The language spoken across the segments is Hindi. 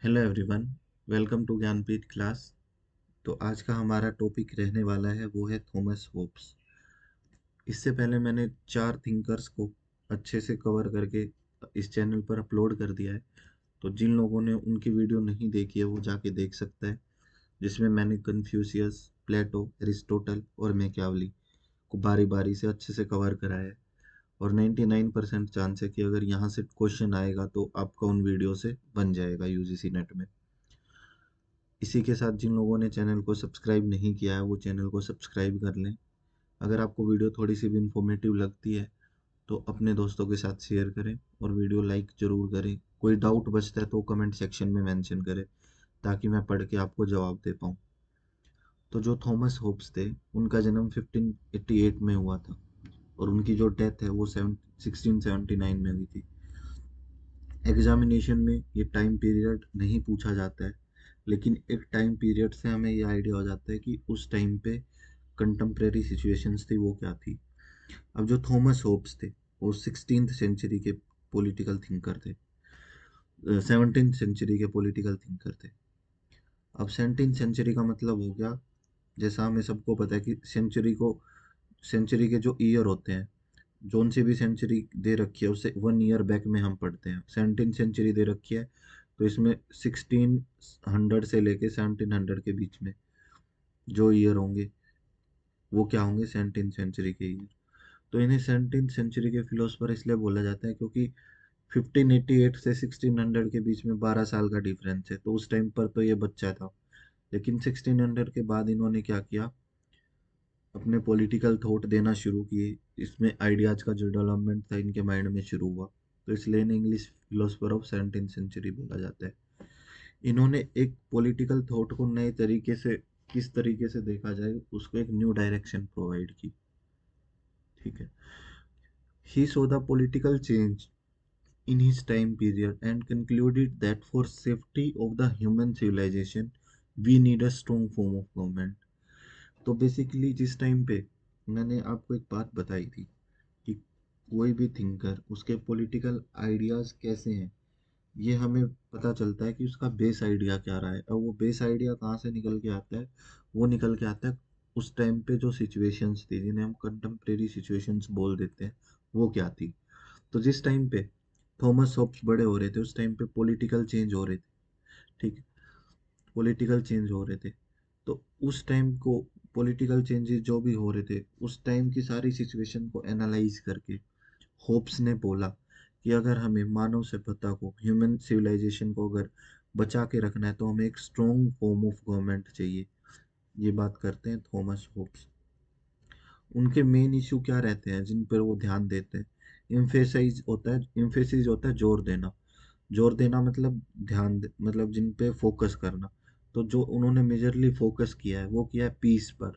Hello everyone. Welcome to Gyanpeeth class. तो आज का हमारा टॉपिक रहने वाला है वो है थॉमस होब्स। इससे पहले मैंने चार थिंकर्स को अच्छे से कवर करके इस चैनल पर अपलोड कर दिया है। तो जिन लोगों ने उनकी वीडियो नहीं देखी है वो जाके देख सकता है, जिसमें मैंने कन्फ्यूशियस, प्लेटो, एरिस्टोटल और मैकियावली को बारी बारी से अच्छे से कवर कराया है। और 99% चांस है कि अगर यहाँ से क्वेश्चन आएगा तो आपका उन वीडियो से बन जाएगा यूजीसी नेट में। इसी के साथ जिन लोगों ने चैनल को सब्सक्राइब नहीं किया है वो चैनल को सब्सक्राइब कर लें। अगर आपको वीडियो थोड़ी सी भी इंफॉर्मेटिव लगती है तो अपने दोस्तों के साथ शेयर करें और वीडियो लाइक ज़रूर करें। कोई डाउट बचता है तो कमेंट सेक्शन में मेंशन करें ताकि मैं पढ़ के आपको जवाब दे पाऊँ। तो जो थॉमस होब्स थे उनका जन्म 1588 में हुआ था और उनकी जो डेथ है वो 1679 में हुई थी। एग्जामिनेशन में ये टाइम पीरियड नहीं पूछा जाता है, लेकिन एक टाइम पीरियड से हमें ये आइडिया हो जाता है कि उस टाइम पे कंटेम्प्रेरी सिचुएशंस थी वो क्या थी। अब जो थॉमस होब्स थे वो 16th सेंचुरी के पॉलिटिकल थिंकर थे, 17th सेंचुरी के पॉलिटिकल थिंकर थे। अब 17th सेंचुरी का मतलब हो गया, जैसा हमें सबको पता है कि सेंचुरी के जो ईयर होते हैं, जोन सी भी सेंचुरी दे रखी है उससे 1 ईयर बैक में हम पढ़ते हैं। 17th सेंचुरी दे रखी है तो इसमें 1600 से लेके 1700 के बीच में जो ईयर होंगे वो क्या होंगे, 17th सेंचुरी के ईयर। तो इन्हें 17th सेंचुरी के फिलोसफर इसलिए बोला जाता है क्योंकि 1588 से 1600 के बीच में 12 साल का डिफरेंस है। तो उस टाइम पर तो ये बच्चा था, लेकिन 1600 के बाद इन्होंने क्या किया, अपने पॉलिटिकल थॉट देना शुरू किए। इसमें आइडियाज का जो डेवलपमेंट था इनके माइंड में शुरू हुआ। तो इसलिए इन्हें English philosopher of 17th century बोला जाता है। इन्होंने एक पॉलिटिकल थॉट को नए तरीके से, किस तरीके से देखा जाए, उसको एक न्यू डायरेक्शन प्रोवाइड की। ठीक है। He so the political change in his time period and concluded that for safety of the human civilization we need a strong form of government। तो बेसिकली जिस टाइम पे मैंने आपको एक बात बताई थी कि कोई भी थिंकर उसके पॉलिटिकल आइडियाज कैसे हैं, ये हमें पता चलता है कि उसका बेस आइडिया क्या रहा है। और वो बेस आइडिया कहाँ से निकल के आता है, वो निकल के आता है उस टाइम पे जो सिचुएशंस थी, जिन्हें हम कंटेम्प्रेरी सिचुएशंस बोल देते हैं, वो क्या थी। तो जिस टाइम पे थॉमस होब्स बड़े हो रहे थे उस टाइम पे पॉलिटिकल चेंज हो रहे थे। ठीक है, पॉलिटिकल चेंज हो रहे थे। तो उस टाइम को पॉलिटिकल चेंजेस जो भी हो रहे थे उस टाइम की सारी सिचुएशन को एनालाइज करके होब्स ने बोला कि अगर हमें मानव सभ्यता को, ह्यूमन सिविलाइजेशन को अगर बचा के रखना है तो हमें एक स्ट्रॉन्ग फॉर्म ऑफ गवर्नमेंट चाहिए। ये बात करते हैं थॉमस होब्स। उनके मेन इशू क्या रहते हैं जिन पर वो ध्यान देते हैं। इम्फेसिस होता है जोर देना। जोर देना मतलब मतलब जिन पे फोकस करना। तो जो उन्होंने मेजरली फोकस किया है वो किया है पीस पर,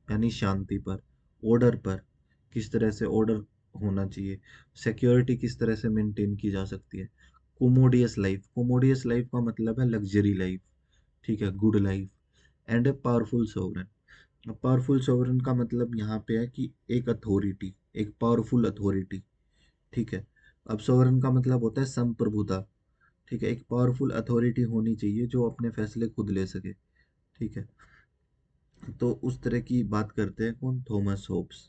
यानी शांति पर, ऑर्डर पर, किस तरह से ऑर्डर होना चाहिए, सिक्योरिटी किस तरह से मेंटेन की जा सकती है, कोमोडियस लाइफ का मतलब है लग्जरी लाइफ, ठीक है, good life, and a powerful sovereign. Powerful sovereign का मतलब यहाँ पे है कि एक अथॉरिटी, एक पावरफुल अथॉरिटी। ठीक है। अब सोवरेन का मतलब होता है संप्रभुता। ठीक है, एक पावरफुल अथॉरिटी होनी चाहिए जो अपने फैसले खुद ले सके। ठीक है। तो उस तरह की बात करते हैं कौन, Thomas Hobbes.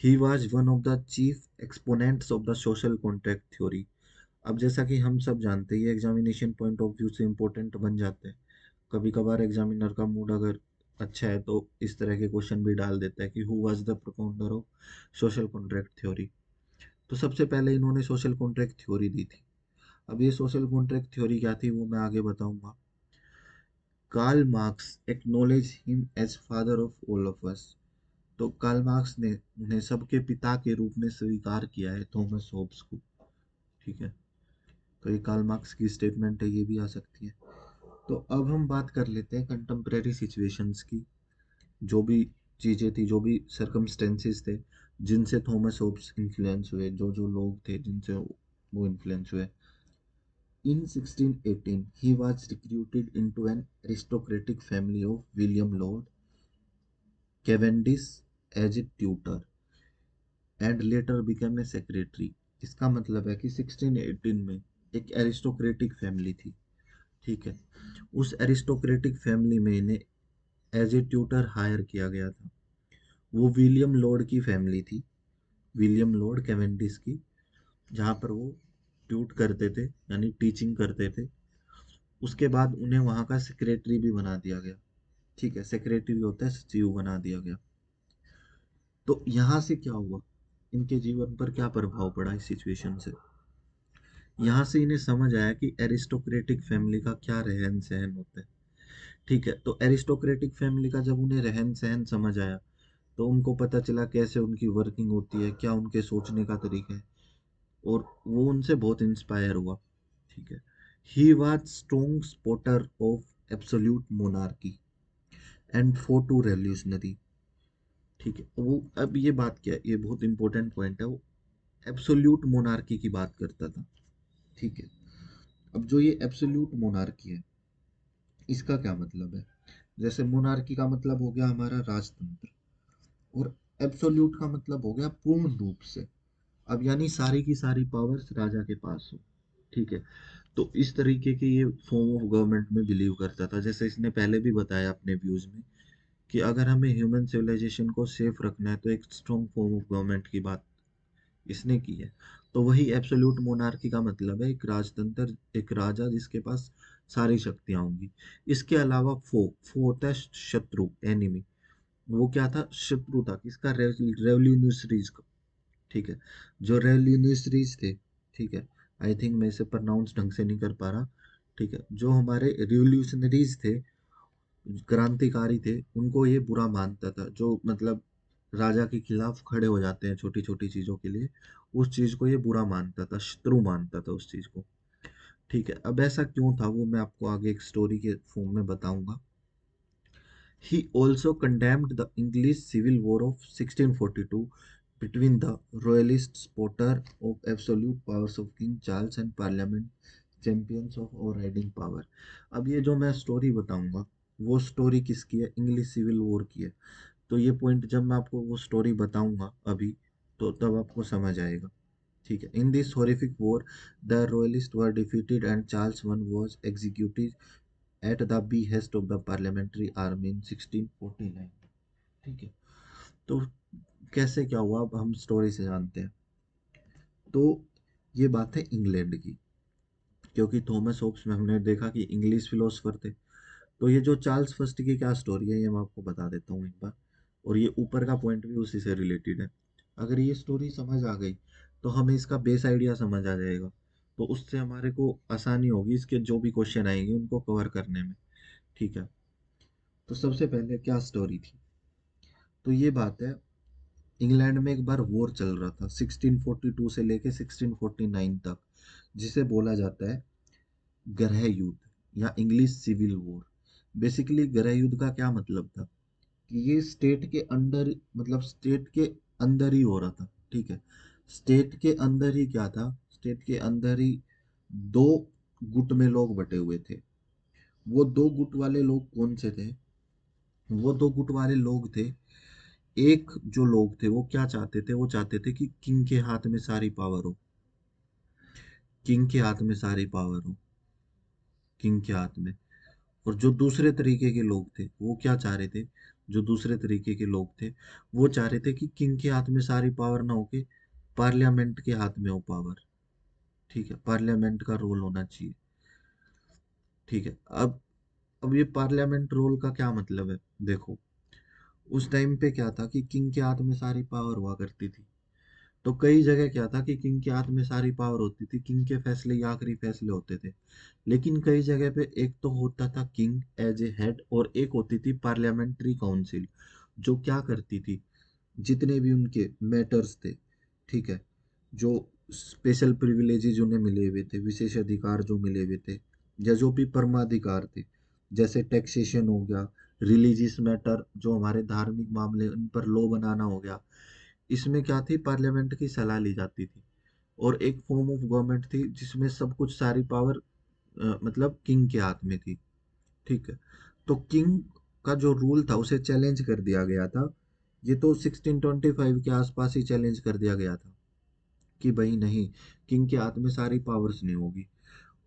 He was one of the chief exponents of the social contract theory. अब जैसा कि हम सब जानते हैं ये एग्जामिनेशन पॉइंट ऑफ व्यू से इम्पोर्टेंट बन जाते हैं। कभी कभार एग्जामिनर का मूड अगर अच्छा है तो इस तरह के क्वेश्चन भी डाल देता है कि who was the propounder of social contract theory. तो सबसे पहले इन्होंने सोशल कॉन्ट्रैक्ट थ्योरी दी थी। अब ये सोशल कॉन्ट्रैक्ट थ्योरी क्या थी वो मैं आगे बताऊंगा। Karl Marx acknowledge him as father of all of us. तो कार्ल मार्क्स ने उन्हें सबके पिता के रूप में स्वीकार किया है, थॉमस होब्स को। ठीक है। तो ये कार्ल मार्क्स की स्टेटमेंट है, ये भी आ सकती है। तो अब हम बात कर लेते हैं कंटेम्प्रेरी सिचुएशंस की। जो भी चीजें थी, जो भी सर्कमस्टेंसेस थे जिनसे थॉमस होब्स इन्फ्लुएंस हुए, जो जो लोग थे जिनसे वो इन्फ्लुएंस हुए। In 1618, he was recruited into an aristocratic family of William Lord Cavendish as a tutor and later became a secretary। इसका मतलब है कि 1618 में एक एरिस्टोक्रेटिक फैमिली थी ठीक है। उस एरिस्टोक्रेटिक फैमिली में इन्हें एज ए ट्यूटर हायर किया गया था। वो विलियम लॉर्ड की फैमिली थी, विलियम लॉर्ड कैवेंडिश की, जहाँ पर वो ट्यूट करते थे यानी टीचिंग करते थे। उसके बाद उन्हें वहाँ का सेक्रेटरी भी बना दिया गया। ठीक है, सेक्रेटरी होता है, सचिव बना दिया गया। तो यहाँ से क्या हुआ, इनके जीवन पर क्या प्रभाव पड़ा इस सिचुएशन से। यहाँ से इन्हें समझ आया कि एरिस्टोक्रेटिक फैमिली का क्या रहन सहन होता है। ठीक है, तो एरिस्टोक्रेटिक फैमिली का जब उन्हें रहन सहन समझ आया, तो उनको पता चला कैसे उनकी वर्किंग होती है, क्या उनके सोचने का तरीका है, और वो उनसे बहुत इंस्पायर हुआ। ठीक है। He was strong supporter of absolute monarchy and for to revolutionary. ठीक है, वो अब ये बात क्या है, ये बहुत इंपॉर्टेंट पॉइंट है, वो एब्सोल्यूट मोनार्की की बात करता था। ठीक है। अब जो ये एब्सोल्यूट मोनार्की है, इसका क्या मतलब है। जैसे मोनार्की का मतलब हो गया हमारा राजतंत्र, और एब्सोल्यूट का मतलब हो गया पूर्ण रूप से। अब यानी सारी की सारी पावर्स राजा के पास हो। ठीक है। तो इस तरीके के ये फॉर्म ऑफ गवर्नमेंट में बिलीव करता था। जैसे इसने पहले भी बताया अपने व्यूज में कि अगर हमें ह्यूमन सिविलाइजेशन को सेफ रखना है तो एक स्ट्रॉन्ग फॉर्म ऑफ गवर्नमेंट की बात इसने की है। तो वही एब्सोल्यूट मोनार्की का मतलब है एक राजतंत्र, एक राजा जिसके पास सारी शक्तियां होंगी। इसके अलावा फो होता है शत्रु, एनिमी। वो क्या था, शत्रु था किसका, रेवल्यूशनरीज का। ठीक है। जो रेवल्यूशनरीज थे, ठीक है, आई थिंक मैं इसे प्रोनाउंस ढंग से नहीं कर पा रहा। ठीक है, जो हमारे रिवोल्यूशनरीज थे, क्रांतिकारी थे, उनको ये बुरा मानता था, जो मतलब राजा के खिलाफ खड़े हो जाते हैं छोटी छोटी चीजों के लिए, उस चीज को ये बुरा मानता था, शत्रु मानता था उस चीज को। ठीक है, अब ऐसा क्यों था वो मैं आपको आगे एक स्टोरी के फॉर्म में बताऊंगा। He also condemned the English Civil War of 1642 between the royalist supporter of absolute powers of King Charles and Parliament champions of overriding power. अब ये जो मैं स्टोरी बताऊंगा, वो स्टोरी किसकी है, इंग्लिश सिविल वॉर की है। तो ये पॉइंट जब मैं आपको वो स्टोरी बताऊंगा अभी, तो तब आपको समझ आएगा। ठीक है। In this horrific war the royalist were defeated and Charles one was executed at the behest of the parliamentary army in 1649। ठीक है। तो कैसे क्या हुआ, अब हम स्टोरी से जानते हैं। तो ये बात है इंग्लैंड की, क्योंकि थॉमस होब्स में हमने देखा कि इंग्लिश फिलोसफर थे। तो ये जो चार्ल्स फर्स्ट की क्या स्टोरी है, ये मैं आपको बता देता हूँ एक बार। और ये ऊपर का पॉइंट भी उसी से रिलेटेड है। अगर ये स्टोरी समझ आ गई, तो हमें इसका बेस आइडिया समझ आ जाएगा। तो उससे हमारे को आसानी होगी इसके जो भी क्वेश्चन आएंगे उनको कवर करने में। ठीक है। तो सबसे पहले क्या स्टोरी थी, तो ये बात है, इंग्लैंड में एक बार वॉर चल रहा था 1642 से लेके 1649 तक, जिसे बोला जाता है गृह युद्ध या इंग्लिश सिविल वॉर। बेसिकली गृह युद्ध का क्या मतलब था कि ये स्टेट के अंडर, मतलब स्टेट के अंदर ही हो रहा था। ठीक है। स्टेट के अंदर ही क्या था, स्टेट के अंदर ही दो गुट में लोग बटे हुए थे। वो दो गुट वाले लोग कौन से थे, वो दो गुट वाले लोग थे, एक जो लोग थे वो क्या चाहते थे, वो चाहते थे कि किंग के हाथ में सारी पावर हो, किंग के हाथ में सारी पावर हो, किंग के हाथ में। और जो दूसरे तरीके के लोग थे वो क्या चाह रहे थे, जो दूसरे तरीके के लोग थे वो चाह रहे थे कि किंग के हाथ में सारी पावर ना होके पार्लियामेंट के हाथ में हो पावर। ठीक है, पार्लियामेंट का रोल होना चाहिए। ठीक है। अब ये पार्लियामेंट रोल का क्या मतलब है, देखो, उस टाइम पे क्या था कि किंग के हाथ में सारी पावर हुआ करती थी। तो कई जगह क्या था कि किंग के हाथ में सारी पावर होती थी, किंग के फैसले ही आखिरी फैसले होते थे। लेकिन कई जगह पे एक तो होता था किंग एज ए हेड, और एक होती थी पार्लियामेंट्री काउंसिल, जो क्या करती थी, जितने भी उनके मैटर्स थे, ठीक है, जो स्पेशल प्रिविलेजेस उन्हें मिले हुए थे, विशेष अधिकार जो मिले हुए थे, या जो भी परमाधिकार थे, जैसे टैक्सेशन हो गया, रिलीजियस मैटर जो हमारे धार्मिक मामले उन पर लॉ बनाना हो गया, इसमें क्या थी, पार्लियामेंट की सलाह ली जाती थी। और एक फॉर्म ऑफ गवर्नमेंट थी जिसमें सब कुछ सारी पावर मतलब किंग के हाथ में थी। ठीक है। तो किंग का जो रूल था उसे चैलेंज कर दिया गया था। ये तो 1625 के आसपास ही चैलेंज कर दिया गया था कि भाई नहीं, किंग के हाथ में सारी पावर्स नहीं होगी।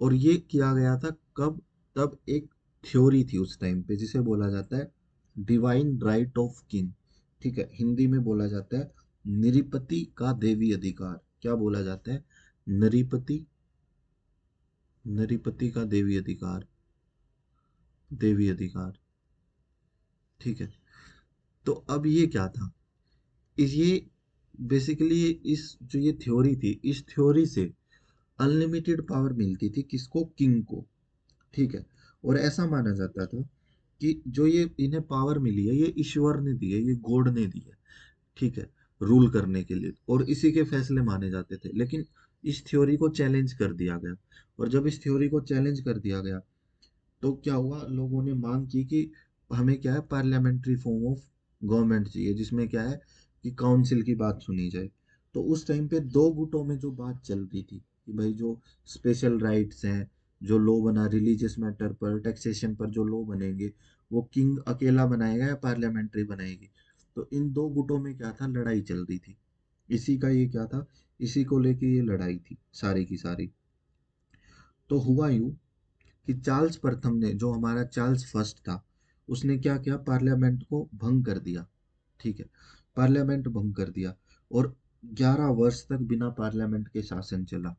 और ये किया गया था कब, तब एक थ्योरी थी उस टाइम पे जिसे बोला जाता है डिवाइन राइट ऑफ किंग। ठीक है, हिंदी में बोला जाता है नृपति का देवी अधिकार। क्या बोला जाता है? नृपति, नृपति का देवी अधिकार, देवी अधिकार। ठीक है, तो अब ये क्या था? ये बेसिकली इस जो ये थ्योरी थी, इस थ्योरी से अनलिमिटेड पावर मिलती थी किसको? किंग को। ठीक है, और ऐसा माना जाता था कि जो ये इन्हें पावर मिली है ये ईश्वर ने दी है, ये गॉड ने दी है। ठीक है, रूल करने के लिए, और इसी के फैसले माने जाते थे। लेकिन इस थ्योरी को चैलेंज कर दिया गया, और जब इस थ्योरी को चैलेंज कर दिया गया तो क्या हुआ? लोगों ने मांग की कि हमें क्या है, पार्लियामेंट्री फॉर्म ऑफ गवर्नमेंट चाहिए जिसमें क्या है कि काउंसिल की बात सुनी जाए। तो उस टाइम पे दो गुटों में जो बात चल रही थी कि भाई जो स्पेशल राइट्स हैं, जो लॉ बना रिलीजियस मैटर पर, टैक्सेशन पर जो लॉ बनेंगे वो किंग अकेला बनाएगा या पार्लियामेंट्री बनाएगी। तो इन दो गुटों में क्या था, लड़ाई चल रही थी। इसी का ये क्या था, इसी को लेके ये लड़ाई थी सारी की सारी। तो हुआ यूं कि चार्ल्स प्रथम ने, जो हमारा चार्ल्स फर्स्ट था, उसने क्या किया, पार्लियामेंट को भंग कर दिया। ठीक है, पार्लियामेंट भंग कर दिया, और 11 वर्ष तक बिना पार्लियामेंट के शासन चला।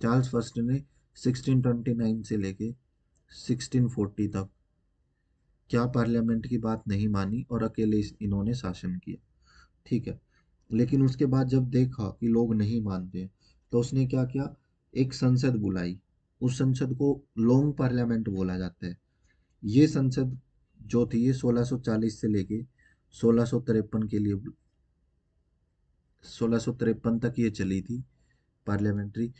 चार्ल्स फर्स्ट ने 1629 से लेके 1640 तक क्या पार्लियामेंट की बात नहीं मानी, और अकेले इन्होंने शासन किया। ठीक है, लेकिन उसके बाद जब देखा कि लोग नहीं मानते, तो उसने क्या किया, एक संसद बुलाई। उस संसद को लॉन्ग पार्लियामेंट बोला जाता है। ये संसद जो थी ये 1640 से लेके 1653 के लिए, 1653 तक ये चली थी पार्लियामेंट्री।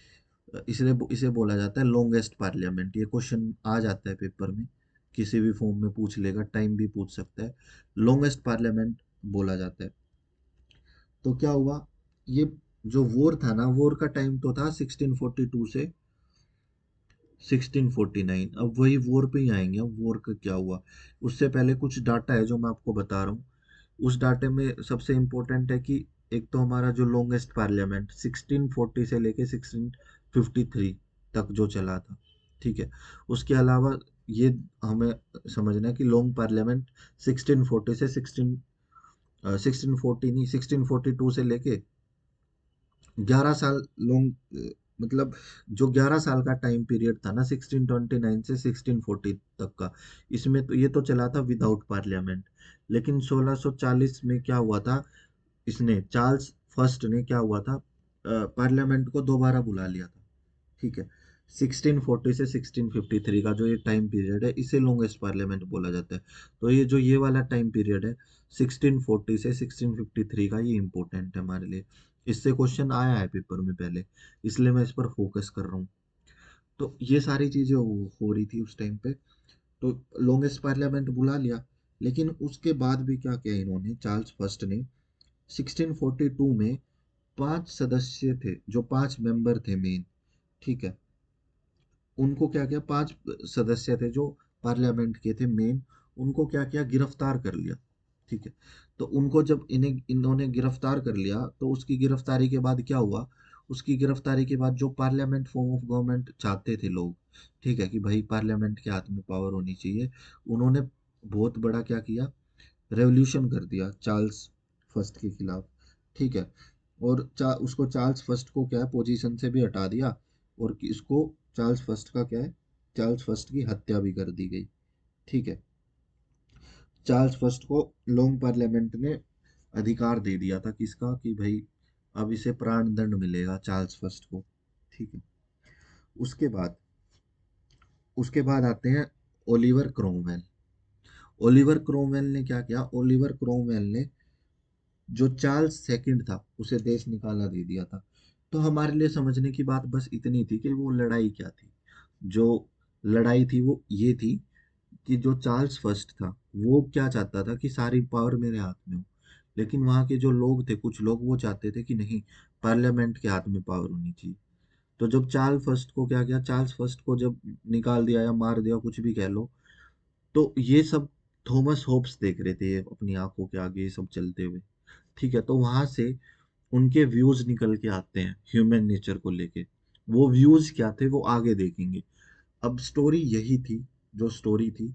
इसलिए इसे बोला जाता है लॉन्गेस्ट पार्लियामेंट। ये क्वेश्चन आ जाता है पेपर में, किसी भी फॉर्म में पूछ लेगा, टाइम भी पूछ सकता है। लॉन्गेस्ट पार्लियामेंट बोला जाता है। तो क्या हुआ, ये जो वॉर था ना, वॉर का टाइम तो था 1642 से 1649। अब वही वॉर पे ही आएंगे। अब वॉर का क्या हुआ, उससे पहले कुछ डाटा है जो मैं आपको बता रहा हूँ। उस डाटे में सबसे इम्पोर्टेंट है कि एक तो हमारा जो लॉन्गेस्ट पार्लियामेंट 1640 से लेके 1653 तक जो चला था। ठीक है, उसके अलावा ये हमें समझना है कि लॉन्ग पार्लियामेंट 1640 से 1640 नहीं, 1642 से लेके 11 साल लॉन्ग, मतलब जो 11 साल का टाइम पीरियड था ना 1629 से 1640 तक का, इसमें तो ये तो चला था विदाउट पार्लियामेंट। लेकिन 1640 में क्या हुआ था, इसने चार्ल्स फर्स्ट ने क्या हुआ था, पार्लियामेंट को दोबारा बुला लिया था। ठीक है, 1640 से 1653 का जो ये टाइम पीरियड है इसे लॉन्गेस्ट पार्लियामेंट बोला जाता है। तो ये जो ये वाला टाइम पीरियड है 1640 से 1653 का, ये इंपॉर्टेंट है हमारे लिए। इससे क्वेश्चन आया है पेपर में पहले, इसलिए मैं इस पर फोकस कर रहा हूँ। तो ये सारी चीजें हो रही थी उस टाइम पे। तो लॉन्गेस्ट पार्लियामेंट बुला लिया, लेकिन उसके बाद भी क्या किया इन्होंने, चार्ल्स फर्स्ट ने 1642 में 5 सदस्य थे, जो 5 मेंबर थे मेन। ठीक है, उनको क्या किया, 5 सदस्य थे जो पार्लियामेंट के थे मेन, उनको क्या किया, गिरफ्तार कर लिया। ठीक है, तो उनको जब इन्होंने गिरफ्तार कर लिया, तो उसकी गिरफ्तारी के बाद क्या हुआ, उसकी गिरफ्तारी के बाद जो पार्लियामेंट फॉर्म ऑफ गवर्नमेंट चाहते थे लोग, ठीक है, कि भाई पार्लियामेंट के हाथ में पावर होनी चाहिए, उन्होंने बहुत बड़ा क्या किया, रेवोल्यूशन कर दिया चार्ल्स फर्स्ट के खिलाफ। ठीक है, और उसको चार्ल्स फर्स्ट को क्या है, पोजीशन से भी हटा दिया, और इसको चार्ल्स फर्स्ट का क्या है, चार्ल्स फर्स्ट की हत्या भी कर दी गई। ठीक है, चार्ल्स फर्स्ट को लॉन्ग पार्लियामेंट ने अधिकार दे दिया था किसका, कि भाई अब इसे प्राण दंड मिलेगा चार्ल्स फर्स्ट को। ठीक है, उसके बाद उसके बाद आते हैं ओलिवर क्रोमवेल। ओलिवर क्रोमवेल ने क्या किया, ओलिवर क्रोमवेल ने जो चार्ल्स सेकंड था उसे देश निकाला दे दिया था। तो हमारे लिए समझने की बात बस इतनी थी कि वो लड़ाई क्या थी। जो लड़ाई थी वो ये थी कि जो चार्ल्स फर्स्ट था वो क्या चाहता था कि सारी पावर मेरे हाथ में हो। लेकिन वहाँ के जो लोग थे, कुछ लोग वो चाहते थे कि नहीं, पार्लियामेंट के हाथ में पावर होनी चाहिए। तो जब चार्ल्स फर्स्ट को क्या किया, चार्ल्स फर्स्ट को जब निकाल दिया या मार दिया, कुछ भी कह लो, तो ये सब थॉमस होब्स देख रहे थे अपनी आंखों के आगे ये सब चलते हुए। ठीक है, तो वहां से उनके व्यूज निकल के आते हैं ह्यूमन नेचर को लेके। वो व्यूज क्या थे वो आगे देखेंगे। अब स्टोरी यही थी जो स्टोरी थी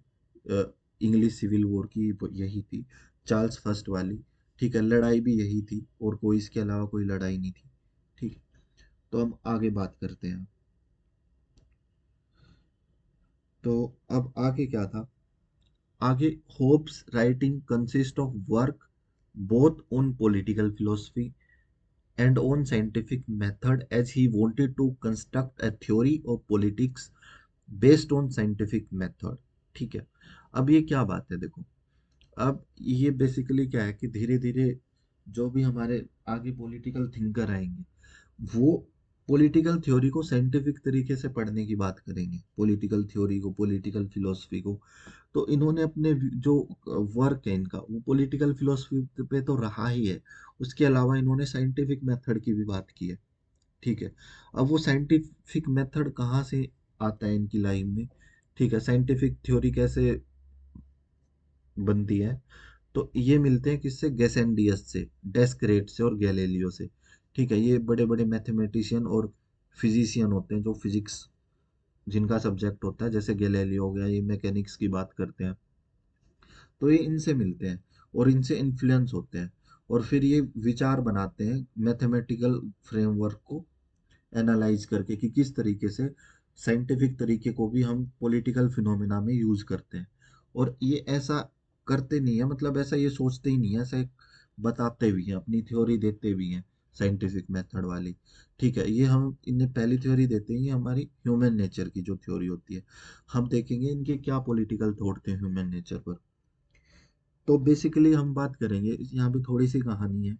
इंग्लिश सिविल वॉर की, वो यही थी, चार्ल्स फर्स्ट वाली। ठीक है, लड़ाई भी यही थी और कोई इसके अलावा कोई लड़ाई नहीं थी। ठीक है, तो हम आगे बात करते हैं। तो अब आगे क्या था, आगे hopes writing consist of work both on political philosophy and on scientific method as he wanted to construct a theory of politics based on scientific method। ठीक है, अब ये क्या बात है, देखो, अब ये बेसिकली क्या है कि धीरे धीरे जो भी हमारे आगे पॉलिटिकल थिंकर आएंगे, वो पॉलिटिकल थ्योरी को साइंटिफिक तरीके से पढ़ने की बात करेंगे, पॉलिटिकल थ्योरी को, पॉलिटिकल फिलोसफी को। तो इन्होंने अपने जो वर्क है इनका, वो पॉलिटिकल फिलोसफी पे तो रहा ही है, उसके अलावा इन्होंने साइंटिफिक मेथड की भी बात की है। ठीक है, अब वो साइंटिफिक मेथड कहाँ से आता है इनकी लाइन में, ठीक है, साइंटिफिक थ्योरी कैसे बनती है, तो ये मिलते हैं किससे, गैसेंडियस से, डेस्करेट से और गैलीलियो से। ठीक है, ये बड़े बड़े मैथमेटिशियन और फिजिशियन होते हैं, जो फिजिक्स जिनका सब्जेक्ट होता है, जैसे गैलीलियो हो गया, ये मैकेनिक्स की बात करते हैं। तो ये इनसे मिलते हैं और इनसे इन्फ्लुएंस होते हैं, और फिर ये विचार बनाते हैं मैथमेटिकल फ्रेमवर्क को एनालाइज करके कि किस तरीके से साइंटिफिक तरीके को भी हम पॉलिटिकल फिनोमेना में यूज करते हैं। और ये ऐसा करते नहीं है, मतलब ऐसा ये सोचते ही नहीं है, ऐसा एक बताते भी हैं, अपनी थ्योरी देते भी हैं साइंटिफिक मेथड वाली। ठीक है, ये हम इन्हें पहली थ्योरी देते हैं, ये हमारी ह्यूमन नेचर की जो थ्योरी होती है। हम देखेंगे इनके क्या पॉलिटिकल थॉट थे ह्यूमन नेचर पर। तो बेसिकली हम बात करेंगे, यहाँ भी थोड़ी सी कहानी है।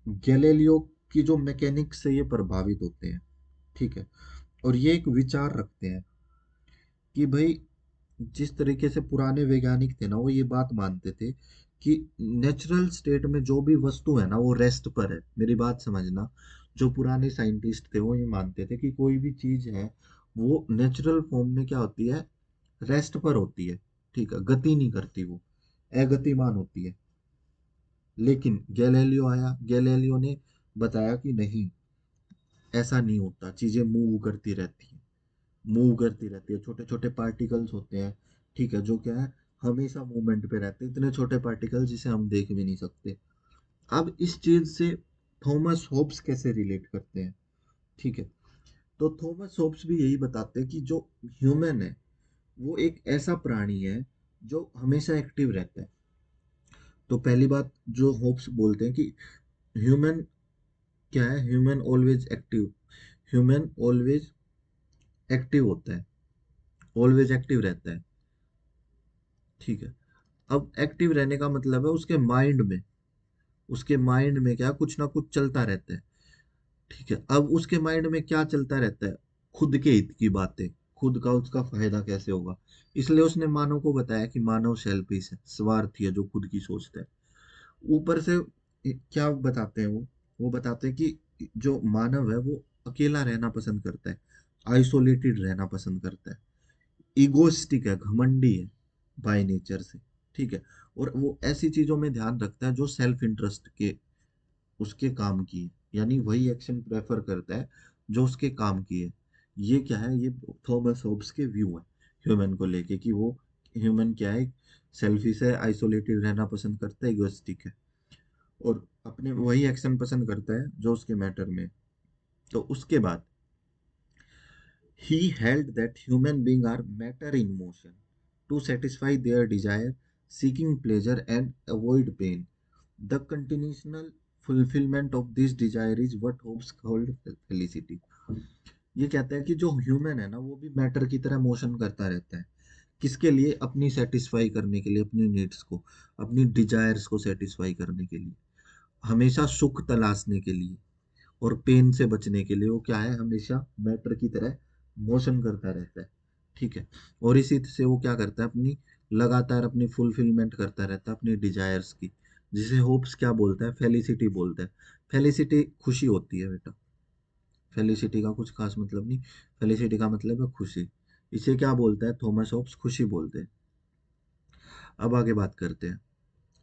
गैलीलियो की जो मैकेनिक्स से ये प्रभावित होते हैं। ठीक है, और ये एक विचार रखते हैं कि भाई, जिस तरीके से पुराने वैज्ञानिक थे ना, वो ये बात मानते थे कि नेचुरल स्टेट में जो भी वस्तु है ना, वो रेस्ट पर है। मेरी बात समझना, जो पुराने साइंटिस्ट थे वो ये मानते थे कि कोई भी चीज है, वो नेचुरल फॉर्म में क्या होती है, रेस्ट पर होती है। ठीक है, गति नहीं करती, वो अगतिमान होती है। लेकिन गैलीलियो आया, गैलीलियो ने बताया कि नहीं, ऐसा नहीं होता, चीजें मूव करती रहती हैं, मूव करती रहती है, छोटे छोटे पार्टिकल्स होते हैं। ठीक है, जो क्या है, हमेशा मूवमेंट पे रहते हैं, इतने छोटे पार्टिकल जिसे हम देख भी नहीं सकते। अब इस चीज से थॉमस होब्स कैसे रिलेट करते हैं। ठीक है, तो थॉमस होब्स भी यही बताते हैं कि जो ह्यूमन है, वो एक ऐसा प्राणी है जो हमेशा एक्टिव रहता है। तो पहली बात जो होब्स बोलते हैं कि ह्यूमन क्या है, human always active, human always active होता है, ऑलवेज एक्टिव रहता है। ठीक है, अब एक्टिव रहने का मतलब है उसके माइंड में, उसके माइंड में क्या कुछ ना कुछ चलता रहता है। ठीक है, अब उसके माइंड में क्या चलता रहता है, खुद के हित की बातें, खुद का उसका फायदा कैसे होगा। इसलिए उसने मानव को बताया कि मानव सेल्फिश है, स्वार्थी है, जो खुद की सोचता है। ऊपर से क्या बताते हैं वो बताते हैं कि जो मानव है वो अकेला रहना पसंद करता है, आइसोलेटेड रहना पसंद करता है, इगोइस्टिक है, घमंडी है बाय नेचर से। ठीक है, और वो ऐसी चीजों में ध्यान रखता है जो सेल्फ इंटरेस्ट के उसके काम की है, यानी वही एक्शन प्रेफर करता है जो उसके काम की है। ये क्या है, ये थॉमस होब्स के व्यू है ह्यूमन को लेके, कि वो ह्यूमन क्या है, सेल्फिश है, आइसोलेटेड रहना पसंद करता है, इगोइस्टिक है, और अपने वही एक्शन पसंद करता है जो उसके मैटर में है। तो उसके बाद he held that human beings are matter in motion to satisfy their desire, seeking pleasure and avoid pain. The continual fulfillment of this desire is what Hobbes called felicity। ये कहता है कि जो ह्यूमन है ना, वो भी मैटर की तरह मोशन करता रहता है। किसके लिए, अपनी सेटिस्फाई करने के लिए, अपनी नीड्स को, अपनी डिजायर्स को सेटिस्फाई करने के लिए, हमेशा सुख तलाशने के लिए और पेन से बचने के लिए, वो क्या है, हमेशा मैटर की तरह मोशन करता रहता है। ठीक है, और इसी से वो क्या करता है, अपनी लगातार अपनी फुलफिलमेंट करता रहता है अपनी डिजायर्स की, जिसे होप्स क्या बोलता है, फेलिसिटी बोलता है। फेलिसिटी खुशी होती है बेटा, फेलिसिटी का कुछ खास मतलब नहीं, फेलिसिटी का मतलब है खुशी। इसे क्या बोलता है थॉमस होप्स, खुशी बोलते हैं। अब आगे बात करते हैं,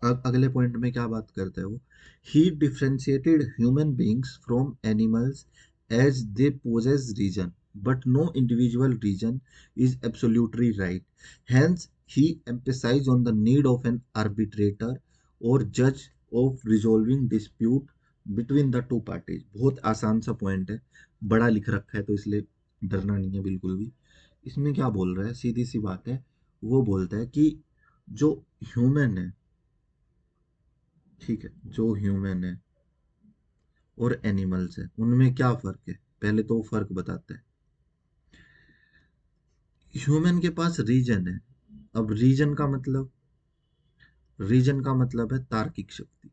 अगले पॉइंट में क्या बात करता है वो, he differentiated human beings from animals as they possess reason. but no individual region is absolutely right. Hence, he emphasized on the need of an arbitrator or judge of resolving dispute between the two parties. बहुत आसान सा पॉइंट है, बड़ा लिख रखा है तो इसलिए डरना नहीं है बिल्कुल भी। इसमें क्या बोल रहा है, सीधी सी बात है। वो बोलता है कि जो ह्यूमन है, ठीक है, जो ह्यूमन है और एनिमल्स है, उनमें क्या फर्क है, पहले तो वो फर्क बताता है। ह्यूमन के पास रीजन है। अब रीजन का मतलब है तार्किक शक्ति।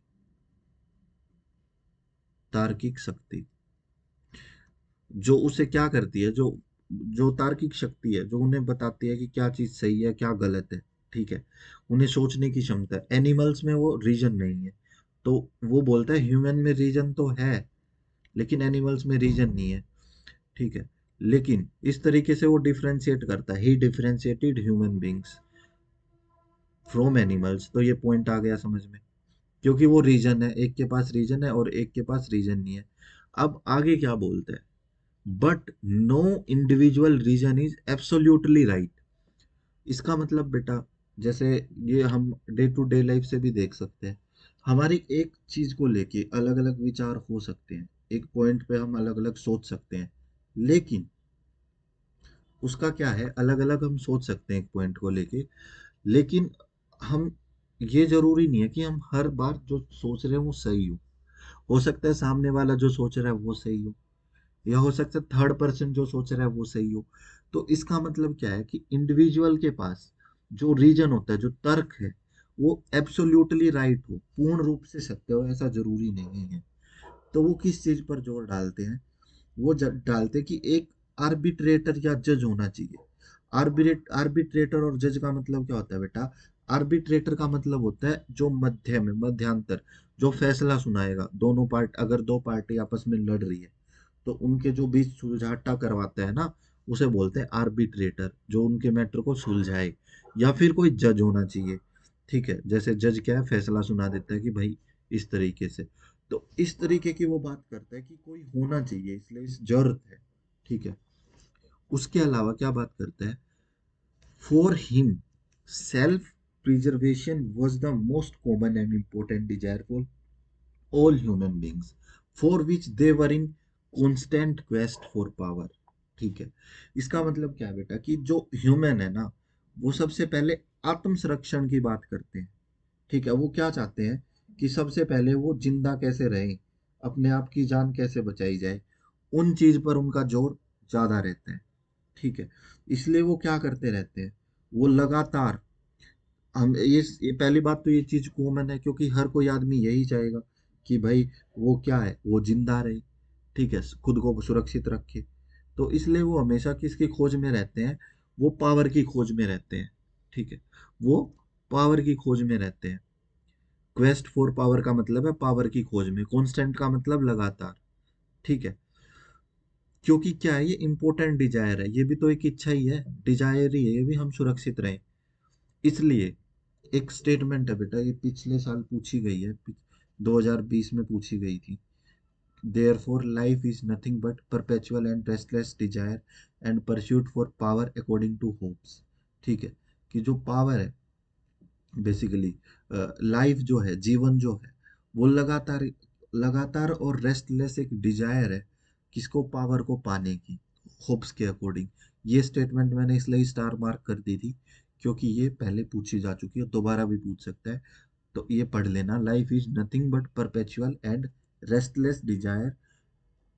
तार्किक शक्ति जो उसे क्या करती है, जो जो तार्किक शक्ति है, जो उन्हें बताती है कि क्या चीज सही है क्या गलत है, ठीक है, उन्हें सोचने की क्षमता है। एनिमल्स में वो रीजन नहीं है। तो वो बोलता है ह्यूमन में रीजन तो है, लेकिन एनिमल्स में रीजन नहीं है, ठीक है। लेकिन इस तरीके से वो डिफरेंशिएट करता है, he differentiated human beings from animals. तो ये पॉइंट आ गया समझ में, क्योंकि वो रीजन है, एक के पास रीजन है और एक के पास रीजन नहीं है। अब आगे क्या बोलते हैं, but no individual reason is absolutely right. इसका मतलब बेटा, जैसे ये हम डे टू डे लाइफ से भी देख सकते हैं, हमारी एक चीज को लेके अलग अलग विचार हो सकते हैं, एक पॉइंट पे हम अलग अलग सोच सकते हैं, लेकिन उसका क्या है, अलग अलग हम सोच सकते हैं एक पॉइंट को लेके, लेकिन हम, ये जरूरी नहीं है कि हम हर बार जो सोच रहे हैं वो सही हो सकता है सामने वाला जो सोच रहा है वो सही हो, या हो सकता है थर्ड पर्सन जो सोच रहा है वो सही हो। तो इसका मतलब क्या है कि इंडिविजुअल के पास जो रीजन होता है, जो तर्क है, वो एब्सोल्युटली राइट हो, पूर्ण रूप से सत्य हो, ऐसा जरूरी नहीं है। तो वो किस चीज पर जोर डालते हैं, वो डालते हैं कि एक आर्बिट्रेटर या जज होना चाहिए। आर्बिट्रेटर और जज का मतलब क्या होता है बेटा, आर्बिट्रेटर का मतलब होता है जो मध्य में, मध्यांतर, जो फैसला सुनाएगा। दोनों पार्ट, अगर दो पार्टी आपस में लड़ रही है तो उनके जो बीच सुलझाटा करवाता है ना, उसे बोलते हैं आर्बिट्रेटर, जो उनके मैटर को सुलझाए। या फिर कोई जज होना चाहिए, ठीक है, जैसे जज क्या है, फैसला सुना देता है कि भाई इस तरीके से। तो इस तरीके की वो बात करता है कि कोई होना चाहिए, इसलिए इस जरूरत है, ठीक है। उसके अलावा क्या बात करता है, for him self preservation was the most common and important desire for all human beings, for which they were in constant quest for power। ठीक है, इसका मतलब क्या है बेटा, कि जो ह्यूमन है ना, वो सबसे पहले आत्म संरक्षण की बात करते हैं, ठीक है। वो क्या चाहते हैं कि सबसे पहले वो जिंदा कैसे रहें, अपने आप की जान कैसे बचाई जाए, उन चीज पर उनका जोर ज्यादा रहता है, ठीक है। इसलिए वो क्या करते रहते हैं, वो लगातार, हम ये पहली बात तो ये चीज कॉमन है, क्योंकि हर कोई आदमी यही चाहेगा कि भाई वो क्या है, वो जिंदा रहे, ठीक है, खुद को सुरक्षित रखे। तो इसलिए वो हमेशा किसकी खोज में रहते हैं, वो पावर की खोज में रहते हैं, ठीक है। वो पावर की खोज में रहते हैं। क्वेस्ट फॉर पावर का मतलब है पावर की खोज में, कॉन्स्टेंट का मतलब लगातार, ठीक है। क्योंकि क्या है, ये इंपॉर्टेंट डिजायर है, ये भी तो एक इच्छा ही है, डिजायर ही है ये भी, हम सुरक्षित रहें। इसलिए एक स्टेटमेंट है बेटा, ये पिछले साल पूछी गई है, 2020 में पूछी गई थी। Therefore life is nothing but perpetual and restless desire and pursuit for power according to Hobbes. ठीक है, कि जो पावर है, बेसिकली लाइफ जो है, जीवन जो है, वो लगातार, लगातार और रेस्टलेस एक डिजायर है, किसको, पावर को पाने की, होप्स के अकॉर्डिंग। ये स्टेटमेंट मैंने इसलिए स्टार मार्क कर दी थी, क्योंकि ये पहले पूछी जा चुकी है, दोबारा भी पूछ सकता है। तो ये पढ़ लेना, life is nothing but perpetual and restless desire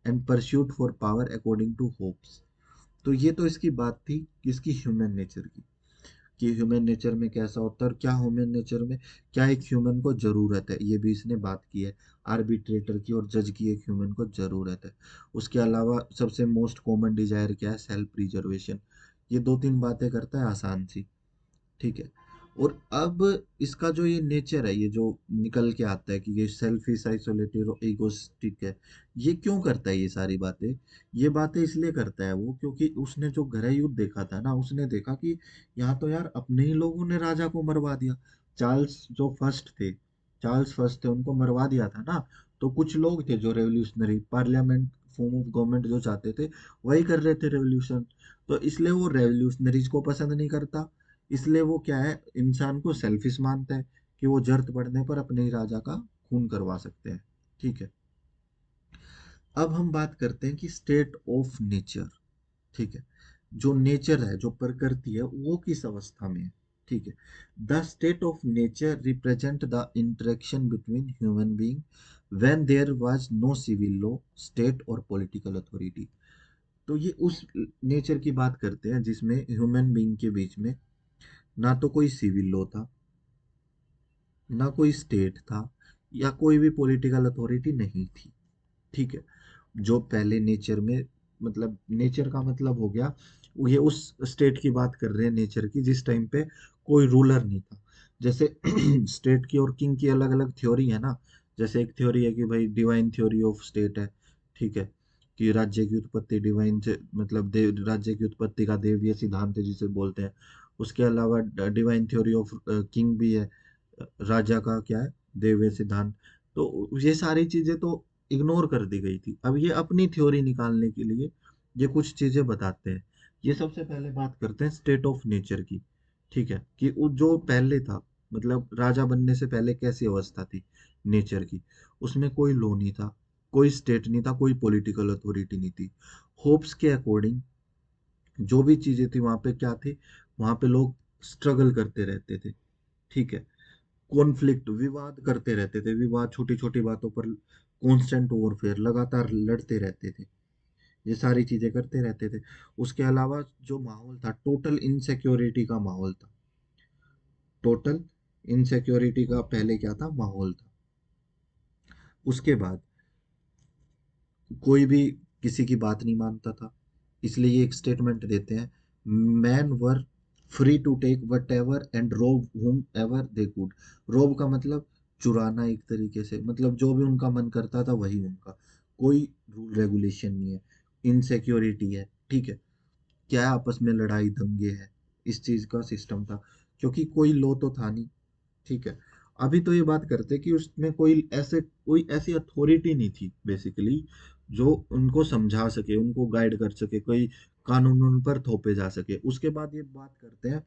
and pursuit for power according to Hobbes. तो ये तो इसकी बात थी किसकी, ह्यूमन नेचर की, कि ह्यूमन नेचर में कैसा होता है और क्या ह्यूमन नेचर में, क्या एक ह्यूमन को जरूरत है, ये भी इसने बात की है। आर्बिट्रेटर की और जज की एक ह्यूमन को जरूरत है। उसके अलावा सबसे मोस्ट कॉमन डिजायर क्या है, सेल्फ प्रिजर्वेशन। ये दो तीन बातें करता है आसान सी, ठीक है। और अब इसका जो ये नेचर है, ये जो निकल के आता है कि ये सेल्फिश, आइसोलेटेड और इगोइस्टिक है, ये क्यों करता है ये सारी बातें, ये बातें इसलिए करता है वो, क्योंकि उसने जो गृह युद्ध देखा था ना, उसने देखा कि यहाँ तो यार अपने ही लोगों ने राजा को मरवा दिया। चार्ल्स जो फर्स्ट थे, चार्ल्स फर्स्ट थे, उनको मरवा दिया था ना। तो कुछ लोग थे जो revolutionary parliament form of government जो चाहते थे वही कर रहे थे रेवोल्यूशन। तो इसलिए वो रेवोल्यूशनरीज को पसंद नहीं करता। इसलिए वो क्या है, इंसान को सेल्फिश मानता है कि वो जरूरत पड़ने पर अपने ही राजा का खून करवा सकते हैं। ठीक है। अब हम बात करते हैं कि स्टेट ऑफ नेचर। ठीक है। जो नेचर है, जो प्रकृति है, वो किस अवस्था में है। ठीक है। The state of nature represent the interaction between human being when there was no civil law, state और पॉलिटिकल अथॉरिटी। तो ये उस नेचर की बात करते हैं जिसमें ह्यूमन बीइंग के बीच में ना तो कोई सिविल लॉ था, ना कोई स्टेट था, या कोई भी पॉलिटिकल अथॉरिटी नहीं थी। ठीक है। जो पहले नेचर में, मतलब नेचर का मतलब हो गया, ये उस स्टेट की बात कर रहे हैं नेचर की जिस टाइम पे कोई रूलर नहीं था। जैसे स्टेट की और किंग की अलग अलग थ्योरी है ना। जैसे एक थ्योरी है कि भाई डिवाइन थ्योरी ऑफ स्टेट है। ठीक है। कि राज्य की उत्पत्ति डिवाइन से, मतलब देव, राज्य की उत्पत्ति का देवीय सिद्धांत है जिसे बोलते हैं। उसके अलावा डिवाइन थ्योरी ऑफ किंग भी है, राजा का क्या है, देवीय सिद्धांत। तो ये सारी चीजें तो इग्नोर कर दी गई थी। अब ये अपनी थ्योरी निकालने के लिए ये कुछ चीजें बताते हैं। ये सबसे पहले बात करते हैं स्टेट ऑफ नेचर की। ठीक है। कि वो जो पहले था, मतलब राजा बनने से पहले कैसी अवस्था थी नेचर की। उसमें कोई लॉ नहीं था, कोई स्टेट नहीं था, कोई पॉलिटिकल अथॉरिटी नहीं थी। होप्स के अकॉर्डिंग जो भी चीजें थी वहां पे क्या थी, वहां पे लोग स्ट्रगल करते रहते थे। ठीक है। कॉन्फ्लिक्ट, विवाद करते रहते थे, विवाद छोटी छोटी बातों पर, कॉन्स्टेंट वॉरफेयर, लगातार लड़ते रहते थे। ये सारी चीजें करते रहते थे। उसके अलावा जो माहौल था, टोटल इनसिक्योरिटी का माहौल था। टोटल इनसिक्योरिटी का पहले क्या था, माहौल था। उसके बाद कोई भी किसी की बात नहीं मानता था। इसलिए ये एक स्टेटमेंट देते हैं, man were free to take whatever and rob हुम एवर दे कुड। रोब का मतलब चुराना, एक तरीके से मतलब जो भी उनका मन करता था वही उनका, कोई रूल रेगुलेशन नहीं है। इनसिक्योरिटी है। ठीक है। क्या आपस में लड़ाई दंगे है, इस चीज का सिस्टम था, क्योंकि कोई लॉ तो था नहीं। ठीक है। अभी तो ये बात करते हैं कि उसमें कोई ऐसी अथॉरिटी नहीं थी बेसिकली जो उनको समझा सके, उनको गाइड कर सके, कोई कानून उन पर थोपे जा सके। उसके बाद ये बात करते हैं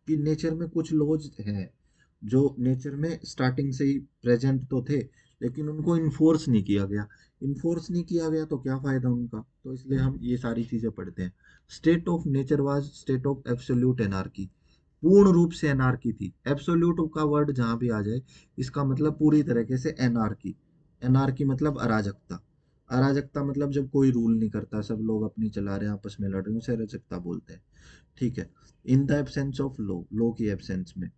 कि नेचर में कुछ लॉज हैं जो नेचर में स्टार्टिंग से ही प्रेजेंट तो थे, लेकिन उनको इन्फोर्स नहीं किया गया। इन्फोर्स नहीं किया गया तो क्या फायदा उनका, तो इसलिए हम ये सारी चीजें पढ़ते हैं। State of nature was state of absolute anarchy. पूर्ण रूप से एनार्की थी। एब्सोल्यूट का वर्ड जहां भी आ जाए, इसका मतलब पूरी तरीके से एनार्की। एनार्की मतलब अराजकता। अराजकता मतलब जब कोई रूल नहीं करता, सब लोग अपनी चला रहे हैं, आपस में लड़ रहे हैं, उसे अराजकता बोलते हैं। ठीक है। In the absence of law, law की एब्सेंस में।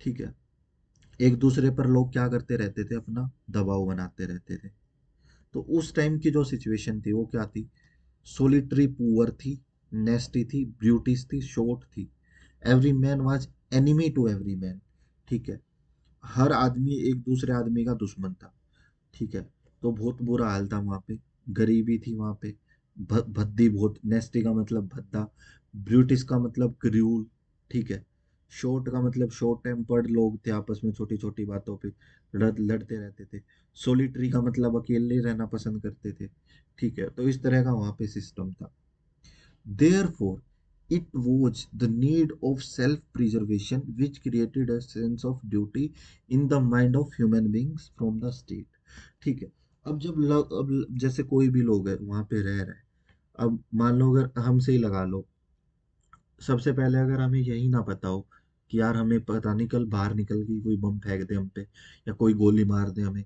ठीक है। एक दूसरे पर लोग क्या करते रहते थे, अपना दबाव बनाते रहते थे। तो उस टाइम की जो सिचुएशन थी वो क्या थी, सोलिटरी पुअर थी, नेस्टी थी, ब्यूटीज थी, शॉर्ट थी। Every man was enemy to every man. ठीक है। हर आदमी एक दूसरे आदमी का दुश्मन था। ठीक है। तो बहुत बुरा हाल था वहां पे। गरीबी थी वहां पे। भद्दी बहुत, नेस्टी का मतलब भद्दा, ब्रूटिस का मतलब क्रूल। ठीक है। शॉर्ट का मतलब शॉर्ट टेम्पर्ड लोग थे, आपस में छोटी छोटी बातों पे लड़ते रहते थे। सोलिटरी का मतलब अकेले रहना पसंद करते थे। ठीक है। तो इस तरह का वहां पे सिस्टम था। Therefore, it was the need of self-preservation which created a sense of duty in the mind of human beings from the state. ठीक है। अब जैसे कोई भी लोग है वहां पे रह रहे हैं। अब मान लो अगर हमसे ही लगा लो, सबसे पहले अगर हमें यही ना पता हो कि यार हमें पता नहीं कल बाहर निकल के कोई बम फेंक दे हम पे, या कोई गोली मार दे हमें,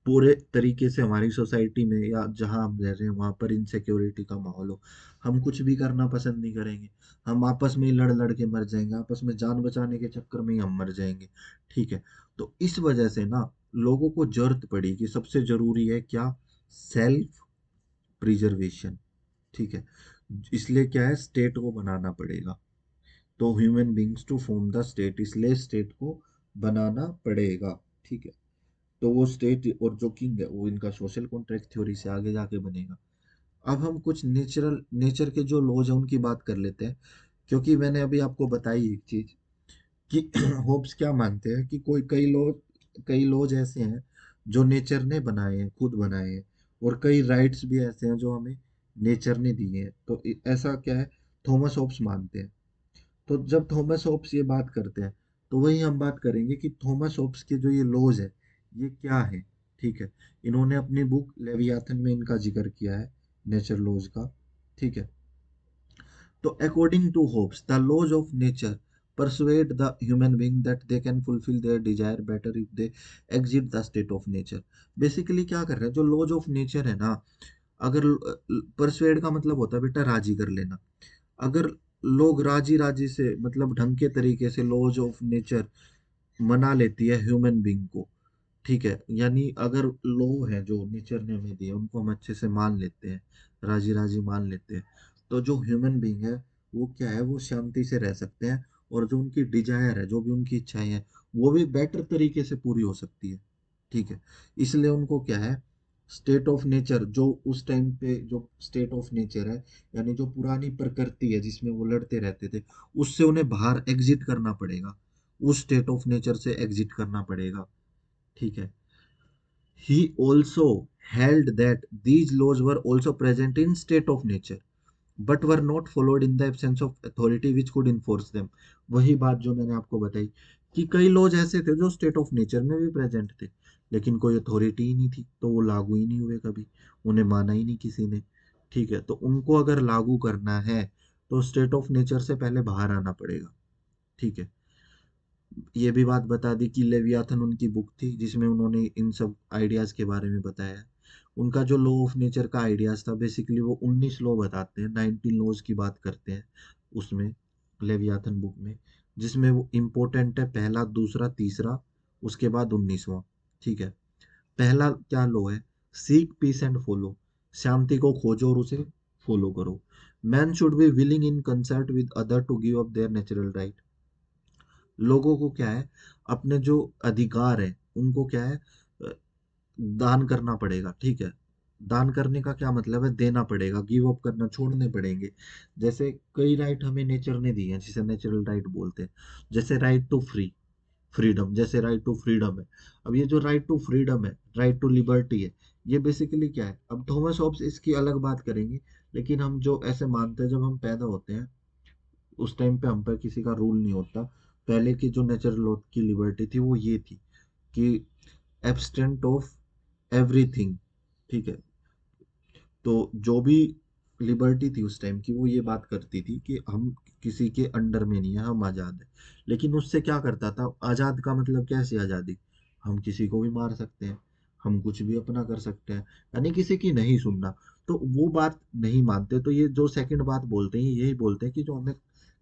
पूरे तरीके से हमारी सोसाइटी में या जहां हम रह रहे हैं वहां पर इनसिक्योरिटी का माहौल हो, हम कुछ भी करना पसंद नहीं करेंगे। हम आपस में ही लड़ लड़ के मर जाएंगे, आपस में जान बचाने के चक्कर में ही हम मर जाएंगे। ठीक है। तो इस वजह से ना लोगों को जरूरत पड़ी कि सबसे जरूरी है क्या, सेल्फ प्रिजर्वेशन। ठीक है। इसलिए क्या है, स्टेट को बनाना पड़ेगा। तो human beings to form the state, इसलिए स्टेट को बनाना पड़ेगा। ठीक है। तो वो स्टेट और जो किंग है वो इनका सोशल कॉन्ट्रैक्ट थ्योरी से आगे जाके बनेगा। अब हम कुछ नेचर के जो लॉज हैं उनकी बात कर लेते हैं। क्योंकि मैंने अभी आपको बताई एक चीज कि होप्स क्या मानते हैं कि कोई कई लॉज ऐसे हैं जो नेचर ने बनाए हैं, खुद बनाए हैं, और कई राइट्स भी ऐसे हैं जो हमें नेचर ने दिए हैं। तो ऐसा क्या है, थॉमस होब्स मानते हैं। तो जब थॉमस होब्स ये बात करते हैं, तो वही हम बात करेंगे कि थॉमस होब्स के जो ये लॉज है, ये क्या है। ठीक है, इन्होंने अपनी बुक लेवियाथन में इनका जिक्र किया है, नेचर लॉज का। ठीक है, तो according to Hobbes the laws of nature persuade the human being that they can fulfill their desire better if they exit the state of nature। Basically क्या कर रहे हैं, जो लॉज ऑफ नेचर है ना, अगर परसुएड का मतलब होता है बेटा राजी कर लेना। अगर लोग राजी राजी से, मतलब ढंग के तरीके से लॉज ऑफ नेचर मना लेती है ह्यूमन बीइंग को, ठीक है, यानी अगर लॉ है जो नेचर ने हमें दिए उनको हम अच्छे से मान लेते हैं, राजी राजी मान लेते हैं, तो जो ह्यूमन बीइंग है वो क्या है, वो शांति से रह सकते हैं। और जो उनकी डिजायर है, जो भी उनकी इच्छाएं हैं, वो भी बेटर तरीके से पूरी हो सकती है। ठीक है, इसलिए उनको क्या है, स्टेट ऑफ नेचर, जो उस टाइम पे जो स्टेट ऑफ नेचर है, यानी जो पुरानी प्रकृति है जिसमें वो लड़ते रहते थे, उससे उन्हें बाहर एग्जिट करना पड़ेगा, उस स्टेट ऑफ नेचर से एग्जिट करना पड़ेगा। ठीक है, he also held that these laws were also present in state of nature but were not followed in the absence of authority which could enforce them। वही बात जो मैंने आपको बताई कि कई लॉज ऐसे थे जो स्टेट ऑफ नेचर में भी प्रेजेंट थे, लेकिन कोई अथॉरिटी ही नहीं थी, तो वो लागू ही नहीं हुए कभी, उन्हें माना ही नहीं किसी ने। ठीक है, तो उनको अगर लागू करना है तो स्टेट ऑफ नेचर से पहले बाहर आना पड़ेगा। ठीक है, ये भी बात बता दी कि लेवियाथन उनकी बुक थी जिसमें उन्होंने इन सब आइडियाज के बारे में बताया है। उनका जो लॉ ऑफ नेचर का आइडियाज था, बेसिकली वो 19 लॉ बताते हैं, 19 लॉज की बात करते हैं उसमें, लेवियाथन बुक में, जिसमें वो इम्पोर्टेंट है पहला, दूसरा, तीसरा, उसके बाद 19वां। ठीक है, पहला क्या लॉ है, सीक पीस एंड फॉलो, शांति को खोजो और उसे फॉलो करो। Man should be willing in concert with other to give up their natural right. लोगों को क्या है, अपने जो अधिकार है उनको क्या है, दान करना पड़ेगा। ठीक है, दान करने का क्या मतलब है, देना पड़ेगा, गिव अप करना, छोड़ने पड़ेंगे। जैसे कई राइट हमें नेचर ने दिए हैं जिसे नेचुरल राइट बोलते हैं, जैसे राइट टू फ्रीडम, जैसे राइट टू फ्रीडम है। अब ये जो राइट टू फ्रीडम है, राइट टू लिबर्टी है, ये बेसिकली क्या है, अब थॉमस हॉब्स इसकी अलग बात करेंगे, लेकिन हम जो ऐसे मानते हैं, जब हम पैदा होते हैं उस टाइम पे हम पर किसी का रूल नहीं होता। पहले की जो नेचुरल लॉ की लिबर्टी थी वो ये थी कि एब्स्टेंट ऑफ एवरीथिंग। ठीक है, तो जो भी लिबर्टी थी उस टाइम की, वो ये बात करती थी कि हम किसी के अंडर में नहीं है, हम आजाद है। लेकिन उससे क्या करता था, आजाद का मतलब कैसी आजादी, हम किसी को भी मार सकते हैं, हम कुछ भी अपना कर सकते हैं, यानी किसी की नहीं सुनना। तो वो बात नहीं मानते, तो ये जो सेकंड बात बोलते हैं, यही बोलते हैं कि जो हमें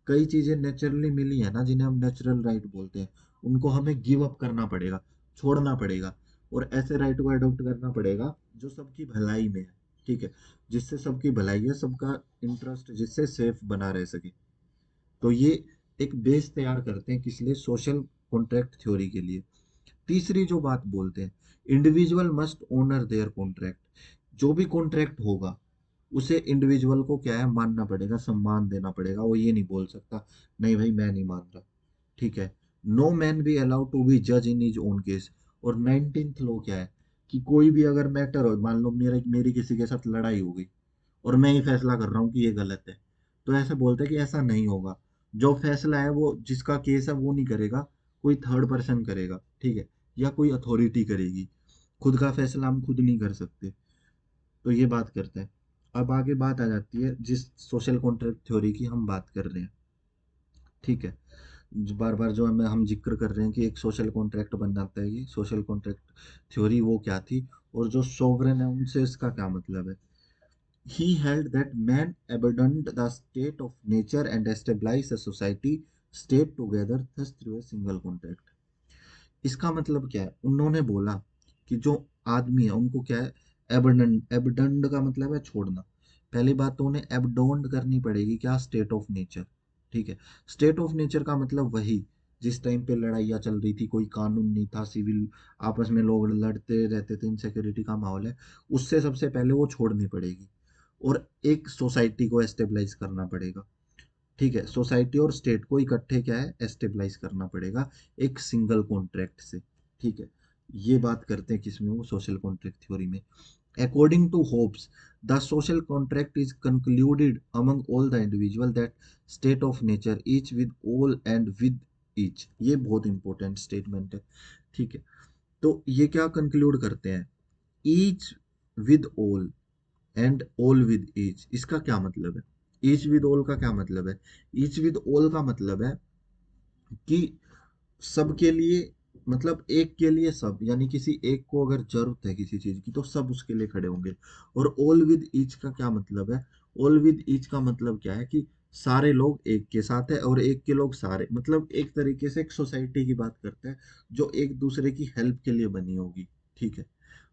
कई चीजें नेचुरली मिली है ना, जिन्हें हम नेचुरल राइट बोलते हैं, उनको हमें गिव अप करना पड़ेगा, छोड़ना पड़ेगा, और ऐसे राइट को अडॉप्ट करना पड़ेगा जो सबकी भलाई में है। ठीक है, जिससे सबकी भलाई है, सबका इंटरेस्ट जिससे सेफ बना रह सके। तो ये एक बेस तैयार करते हैं किस लिए, सोशल कॉन्ट्रैक्ट थ्योरी के लिए। तीसरी जो बात बोलते हैं, individual must honour their contract. जो भी कॉन्ट्रैक्ट होगा उसे इंडिविजुअल को क्या है, मानना पड़ेगा, सम्मान देना पड़ेगा। वो ये नहीं बोल सकता नहीं भाई मैं नहीं मान रहा। ठीक है, no man be allowed to be जज इन हिज ओन केस। और 19th लॉ क्या है, कि कोई भी अगर मैटर हो, मान लो मेरी किसी के साथ लड़ाई हो गई और मैं ही फैसला कर रहा हूँ कि ये गलत है, तो ऐसे बोलते हैं कि ऐसा नहीं होगा। जो फैसला है वो, जिसका केस है, वो नहीं करेगा, कोई थर्ड पर्सन करेगा। ठीक है, या कोई अथॉरिटी करेगी, खुद का फैसला हम खुद नहीं कर सकते। तो ये बात करते हैं। अब आगे बात आ जाती है जिस सोशल कॉन्ट्रैक्ट थ्योरी की हम बात कर रहे हैं। ठीक है, बार बार जो हम जिक्र कर रहे हैं कि एक सोशल कॉन्ट्रैक्ट बन जाता है, ये सोशल कॉन्ट्रैक्ट थ्योरी वो क्या थी, और जो सोवरेन है उनसे इसका क्या मतलब है। He held that man abandoned the state of nature and established a society state together thus through a single contract। इसका मतलब क्या है, उन्होंने बोला कि जो आदमी है उनको क्या है, एबंडन, एबडंड का मतलब है छोड़ना। पहली बात तो उन्हें एबडोंड करनी पड़ेगी क्या, स्टेट ऑफ नेचर। ठीक है, स्टेट ऑफ नेचर का मतलब वही, जिस टाइम पे लड़ाइयाँ चल रही थी, कोई कानून नहीं था, सिविल आपस में लोग लड़ते रहते थे, इनसिक्योरिटी का माहौल है, उससे सबसे पहले वो छोड़नी पड़ेगी, और एक सोसाइटी को एस्टेब्लाइज करना पड़ेगा। ठीक है, सोसाइटी और स्टेट को इकट्ठे क्या है, एस्टेब्लाइज करना पड़ेगा एक सिंगल कॉन्ट्रैक्ट से। ठीक है, ये बात करते हैं किसमें, वो सोशल कॉन्ट्रैक्ट थ्योरी में। According to Hobbes, the social contract is concluded among all the individual that state of nature each with all and with each. ये बहुत इंपॉर्टेंट स्टेटमेंट है, ठीक है। तो ये क्या कंक्लूड करते हैं, each with all and all with each, इसका क्या मतलब है? ईच विद ऑल का क्या मतलब है? ईच विद ऑल का मतलब है कि सबके लिए, मतलब एक के लिए सब, यानी किसी एक को अगर जरूरत है किसी चीज की तो सब उसके लिए खड़े होंगे। और ऑल विद ईच का क्या मतलब है? ऑल विद ईच का मतलब क्या है कि सारे लोग एक के साथ है और एक के लोग सारे, मतलब एक तरीके से एक सोसाइटी की बात करते हैं जो एक दूसरे की हेल्प के लिए बनी होगी, ठीक है।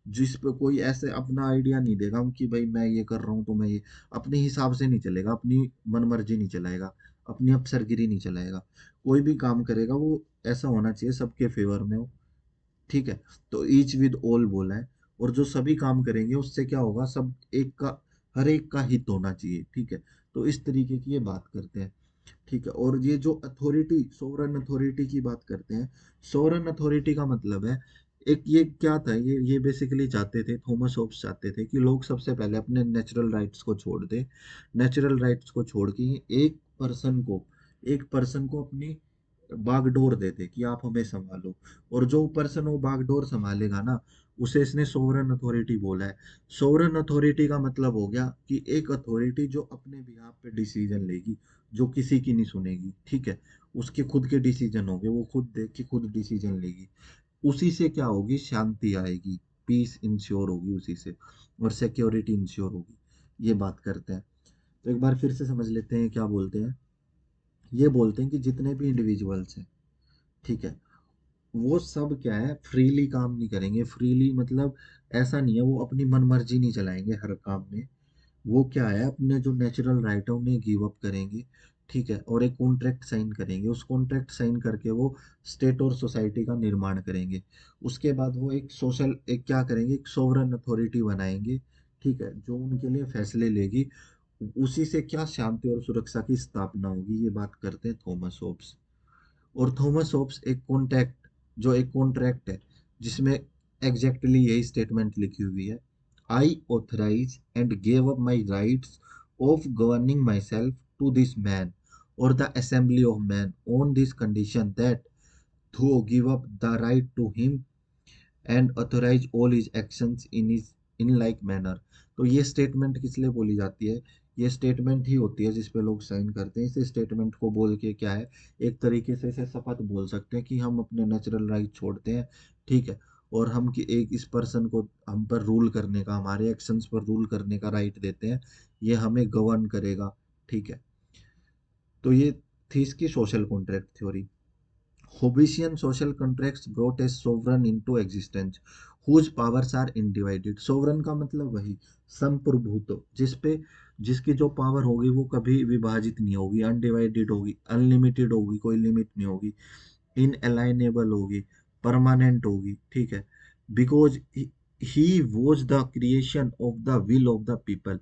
जिस पे कोई ऐसे अपना आइडिया नहीं देगा कि भाई मैं ये कर रहा हूँ तो मैं ये, अपने हिसाब से नहीं चलेगा, अपनी मनमर्जी नहीं चलाएगा, अपनी अफसरगिरी नहीं चलाएगा। कोई भी काम करेगा वो ऐसा होना चाहिए सबके फेवर में हो, ठीक है। तो ईच विद ऑल बोला है, और जो सभी काम करेंगे उससे क्या होगा, सब एक का, हर एक का हित होना चाहिए, ठीक है। तो इस तरीके की ये बात करते हैं, ठीक है। और ये जो अथॉरिटी, सोवरन अथॉरिटी की बात करते हैं, सोवरन अथॉरिटी का मतलब है, एक ये क्या था, ये बेसिकली चाहते थे, थॉमस होब्स चाहते थे कि लोग सबसे पहले अपने नेचुरल राइट्स को छोड़ दे, नेचुरल राइट्स को छोड़ के एक पर्सन को अपनी बागडोर देते कि आप हमें संभालो। और जो पर्सन वो बागडोर संभालेगा ना, उसे इसने सोवरन अथॉरिटी बोला है। सोवरन अथॉरिटी का मतलब हो गया कि एक अथॉरिटी जो अपने बिहाफ पे डिसीजन लेगी, जो किसी की नहीं सुनेगी, ठीक है। उसके खुद के डिसीजन होंगे, वो खुद देख के खुद डिसीजन लेगी। उसी से क्या होगी, शांति आएगी, पीस इंश्योर होगी उसी से, और सिक्योरिटी इंश्योर होगी। ये बात करते हैं। तो एक बार फिर से समझ लेते हैं क्या बोलते हैं। ये बोलते हैं कि जितने भी इंडिविजुअल्स हैं, ठीक है, वो सब क्या है, फ्रीली काम नहीं करेंगे। फ्रीली मतलब ऐसा नहीं है वो अपनी मनमर्जी नहीं चलाएंगे हर काम में। वो क्या है, अपने जो नेचुरल राइट है उन्हें गिव अप करेंगे, ठीक है। और एक कॉन्ट्रैक्ट साइन करेंगे, उस कॉन्ट्रैक्ट साइन करके वो स्टेट और सोसाइटी का निर्माण करेंगे। उसके बाद वो एक सोशल, एक क्या करेंगे, एक सोवरन अथॉरिटी बनाएंगे, ठीक है, जो उनके लिए फैसले लेगी। उसी से क्या, शांति और सुरक्षा की स्थापना होगी। ये बात करते हैं थॉमस होब्स। और थॉमस होब्स एक कॉन्ट्रैक्ट है जिसमें एग्जैक्टली यही स्टेटमेंट लिखी हुई है, I authorise and gave up my rights of governing myself to this man or the assembly of man on this condition that thou give up the right to him and authorise all his actions in like manner. तो ये स्टेटमेंट किस लिए बोली जाती है? ये स्टेटमेंट ही होती है जिस पे लोग साइन करते हैं। इस स्टेटमेंट को बोल के क्या है, एक तरीके से इसे शपथ बोल सकते हैं कि हम अपने नेचुरल राइट छोड़ते हैं, ठीक है। और हम कि एक इस पर्सन को हम पर रूल करने का, हमारे एक्शंस पर रूल करने का राइट देते हैं, ये हमें गवर्न करेगा, ठीक है। तो ये थी इसकी social contract theory. Hobbesian social contracts brought a sovereign into existence whose powers are undivided। sovereign का मतलब वही संप्रभुत्व, जिसकी जो पावर होगी वो कभी विभाजित नहीं होगी, अनडिवाइडेड होगी, अनलिमिटेड होगी, कोई लिमिट नहीं होगी, इनअलाइनेबल होगी, परमानेंट होगी, ठीक है। Because he was the creation of the will of the people.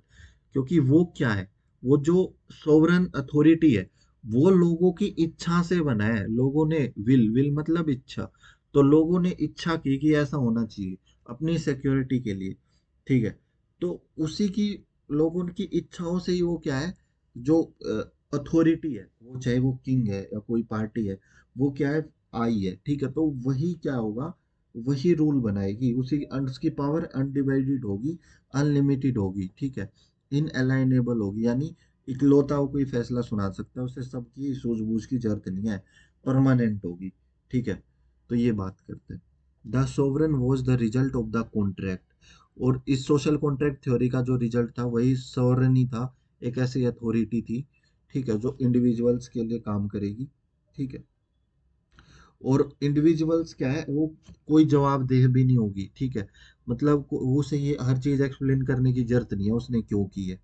क्योंकि वो क्या है, वो जो सोवरन अथॉरिटी है, वो लोगों की इच्छा से बना है। लोगों ने, विल मतलब इच्छा, तो लोगों ने इच्छा की कि ऐसा होना चाहिए अपनी सिक्योरिटी के लिए, ठीक है। तो उसी की, लोगों की इच्छाओं से ही वो क्या है, जो अथॉरिटी है, वो चाहे वो किंग है या कोई पार्टी है, वो क्या है, आई है, ठीक है। तो वही क्या होगा, वही रूल बनाएगी, उसकी पावर अनडिवाइडेड होगी, अनलिमिटेड होगी, ठीक है। इनअलाइनेबल होगी, यानी इकलौता वो कोई फैसला सुना सकता है, उसे सबकी सूझबूझ की जरूरत नहीं है, परमानेंट होगी, ठीक है। तो ये बात करते हैं, the sovereign was the result of the contract. और इस सोशल कॉन्ट्रैक्ट थ्योरी का जो रिजल्ट था वही सोवरन ही था, एक ऐसी अथॉरिटी थी, ठीक है, जो इंडिविजुअल्स के लिए काम करेगी, ठीक है। और इंडिविजुअल्स क्या है, वो कोई जवाबदेह भी नहीं होगी, ठीक है। मतलब उसे ये हर चीज एक्सप्लेन करने की जरूरत नहीं है उसने क्यों की है,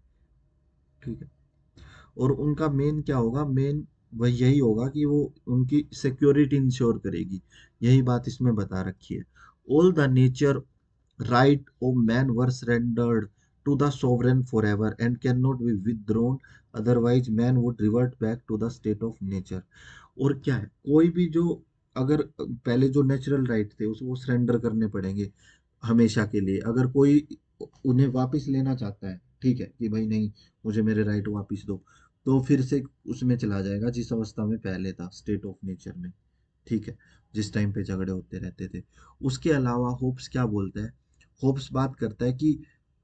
ठीक है। और उनका मेन क्या होगा, मेन वह यही होगा कि वो उनकी सिक्योरिटी इंश्योर करेगी। यही बात इसमें बता रखी है। All the nature right of man were surrendered to the sovereign forever and cannot be withdrawn, otherwise man would revert back to the state of nature। और क्या है, कोई भी जो अगर पहले जो नेचुरल राइट थे उस वो सरेंडर करने पड़ेंगे हमेशा के लिए। अगर कोई उन्हें वापस लेना चाहता है, ठीक है, कि भाई नहीं मुझे मेरे राइट वापस दो, तो फिर से उसमें चला जाएगा जिस अवस्था में पहले था, स्टेट ऑफ नेचर में, ठीक है, जिस टाइम पे झगड़े होते रहते थे। उसके अलावा होप्स क्या बोलता है, होप्स बात करता है कि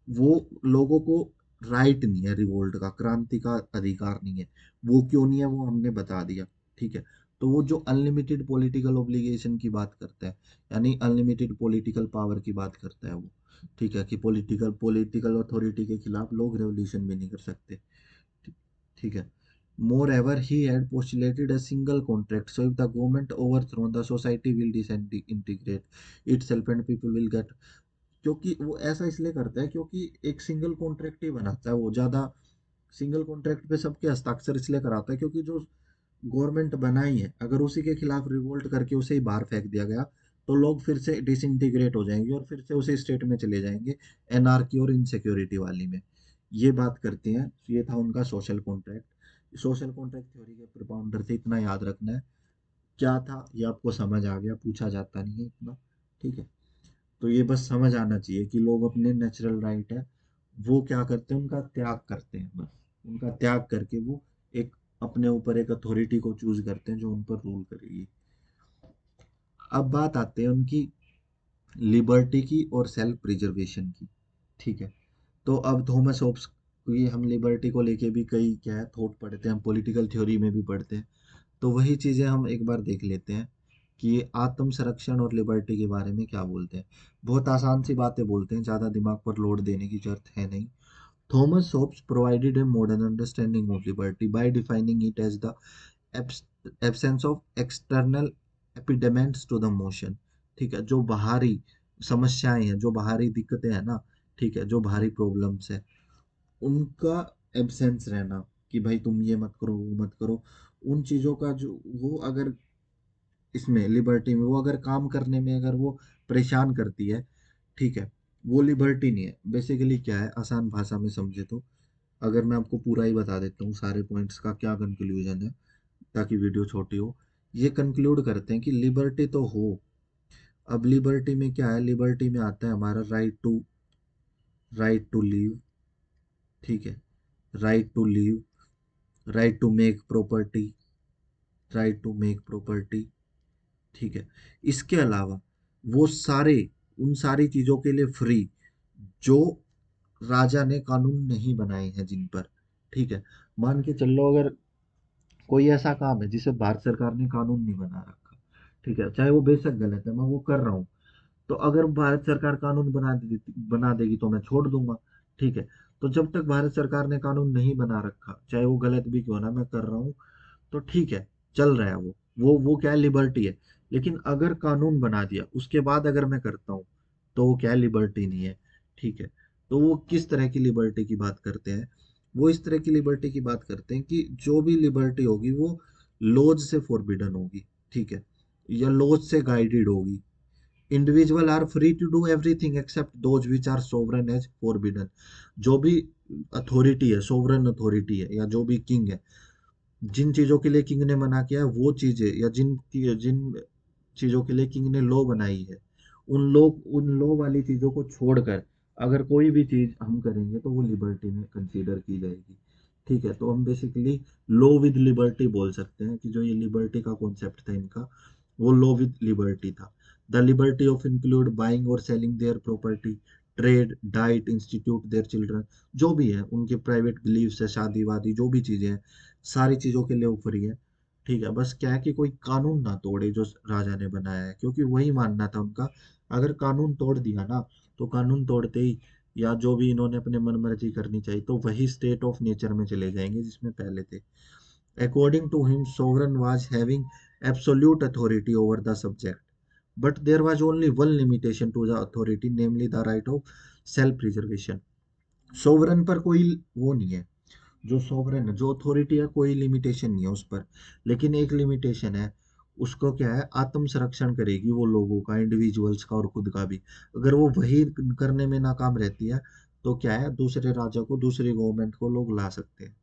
वो लोगों को राइट नहीं है रिवोल्ट का, क्रांति का अधिकार नहीं है। वो क्यों नहीं है वो हमने बता दिया, ठीक है। तो वो जो अनलिमिटेड पॉलिटिकल ऑब्लिगेशन की बात करता है, यानी अनलिमिटेड पॉलिटिकल पावर की बात करता है वो, ठीक है, कि पॉलिटिकल पॉलिटिकल अथॉरिटी के खिलाफ लोग रेवोल्यूशन भी नहीं कर सकते, ठीक ठीक है। Moreover, he had postulated a single contract. So if the government overthrown, the society will disintegrate itself and people will get, क्योंकि वो ऐसा इसलिए करता है क्योंकि एक सिंगल कॉन्ट्रैक्ट ही बनाता है वो, ज्यादा सिंगल कॉन्ट्रैक्ट पे सबके हस्ताक्षर इसलिए कराता है क्योंकि जो गवर्नमेंट बनाई है अगर उसी के खिलाफ रिवोल्ट करके उसे ही बाहर फेंक दिया गया तो लोग फिर से डिसइंटीग्रेट हो जाएंगे और फिर से उसी स्टेट में चले जाएंगे, एनार्की और इनसिक्योरिटी वाली में। ये बात करते हैं, ये था उनका social contract. Social contract theory के प्रोपाउंडर थे, इतना याद रखना है। क्या था ये आपको समझ आ गया, पूछा जाता नहीं है इतना, ठीक है। तो ये बस समझ आना चाहिए कि लोग अपने नेचुरल राइट है वो क्या करते हैं, उनका त्याग करते हैं, बस उनका त्याग करके वो एक अपने ऊपर एक अथॉरिटी को चूज करते हैं जो उन पर रूल करेगी। अब बात आते हैं उनकी लिबर्टी की और सेल्फ प्रिजर्वेशन की, ठीक है। तो अब थॉमस होब्स की हम लिबर्टी को लेके भी कई क्या है थॉट पढ़ते हैं, हम पॉलिटिकल थ्योरी में भी पढ़ते हैं। तो वही चीजें हम एक बार देख लेते हैं कि आत्म संरक्षण और लिबर्टी के बारे में क्या बोलते हैं। बहुत आसान सी बातें बोलते हैं, ज्यादा दिमाग पर लोड देने की जरूरत है नहीं। Thomas Hobbes provided a modern understanding of liberty by defining it as the absence of external impediments to the motion, ठीक है। जो बाहरी समस्याएं हैं, जो बाहरी दिक्कतें हैं ना, ठीक है, जो बाहरी प्रॉब्लम्स है उनका एब्सेंस रहना, कि भाई तुम ये मत करो वो मत करो, उन चीजों का जो वो अगर इसमें लिबर्टी में वो अगर काम करने में अगर वो परेशान करती है, ठीक है, वो लिबर्टी नहीं है। बेसिकली क्या है, आसान भाषा में समझे तो, अगर मैं आपको पूरा ही बता देता हूँ सारे पॉइंट्स का क्या कंक्लूजन है ताकि वीडियो छोटी हो। ये कंक्लूड करते हैं कि लिबर्टी तो हो, अब लिबर्टी में क्या है, लिबर्टी में आता है हमारा राइट टू लीव, ठीक है, right to live, right to make property, right to make property, ठीक है। इसके अलावा वो सारे उन सारी चीजों के लिए फ्री जो राजा ने कानून नहीं बनाए हैं जिन पर, ठीक है। मान के चल लो अगर कोई ऐसा काम है जिसे भारत सरकार ने कानून नहीं बना रखा, ठीक है, चाहे वो बेशक गलत है मैं वो कर रहा हूँ, तो अगर भारत सरकार कानून बना देगी तो मैं छोड़ दूंगा, ठीक है। तो जब तक भारत सरकार ने कानून नहीं बना रखा, चाहे वो गलत भी क्यों ना, मैं कर रहा हूँ, तो ठीक है, चल रहा है वो क्या है, लिबर्टी है। लेकिन अगर कानून बना दिया उसके बाद अगर मैं करता हूँ तो वो क्या है, लिबर्टी नहीं है, ठीक है। तो वो किस तरह की लिबर्टी की बात करते हैं, वो इस तरह की लिबर्टी की बात करते हैं कि जो भी लिबर्टी होगी वो लॉज से फॉरबिडन होगी, ठीक है, या लॉज से गाइडेड होगी। Individual are free to do everything except those which are sovereign as forbidden. जो भी अथॉरिटी है, सोवरन अथॉरिटी है, या जो भी किंग है, जिन चीजों के लिए किंग ने मना किया है वो चीजें, या जिन जिन चीजों के लिए किंग ने लॉ बनाई है, उन लॉ वाली चीजों को छोड़कर अगर कोई भी चीज हम करेंगे तो वो लिबर्टी में कंसीडर की जाएगी, ठीक है। तो हम बेसिकली लॉ विद लिबर्टी बोल सकते हैं कि जो ये लिबर्टी का कॉन्सेप्ट था इनका, वो लॉ विद लिबर्टी था। The liberty of include buying और selling their property, trade, diet, institute their children, जो भी है उनके प्राइवेट बिलीव्स है, शादी वादी जो भी चीजें हैं, सारी चीजों के लिए वो फ्री है, ठीक है। बस क्या है कि कोई कानून ना तोड़े जो राजा ने बनाया है, क्योंकि वही मानना था उनका, अगर कानून तोड़ दिया ना तो कानून तोड़ते ही या जो भी इन्होंने अपने मन मर्जी करनी चाहिए तो वही स्टेट ऑफ नेचर में चले जाएंगे जिसमें पहले थे। According to him sovereign was having absolute authority over the subject, but there was only one limitation to the authority, namely the right of self preservation। Sovereign पर कोई वो नहीं है, जो सोवरेन है, जो अथॉरिटी है, कोई लिमिटेशन नहीं है उस पर। लेकिन एक लिमिटेशन है, उसको क्या है, आत्म संरक्षण करेगी वो लोगों का, इंडिविजुअल्स का और खुद का भी। अगर वो वही करने में नाकाम रहती है तो क्या है, दूसरे राजा को, दूसरी गवर्नमेंट को लोग ला सकते हैं।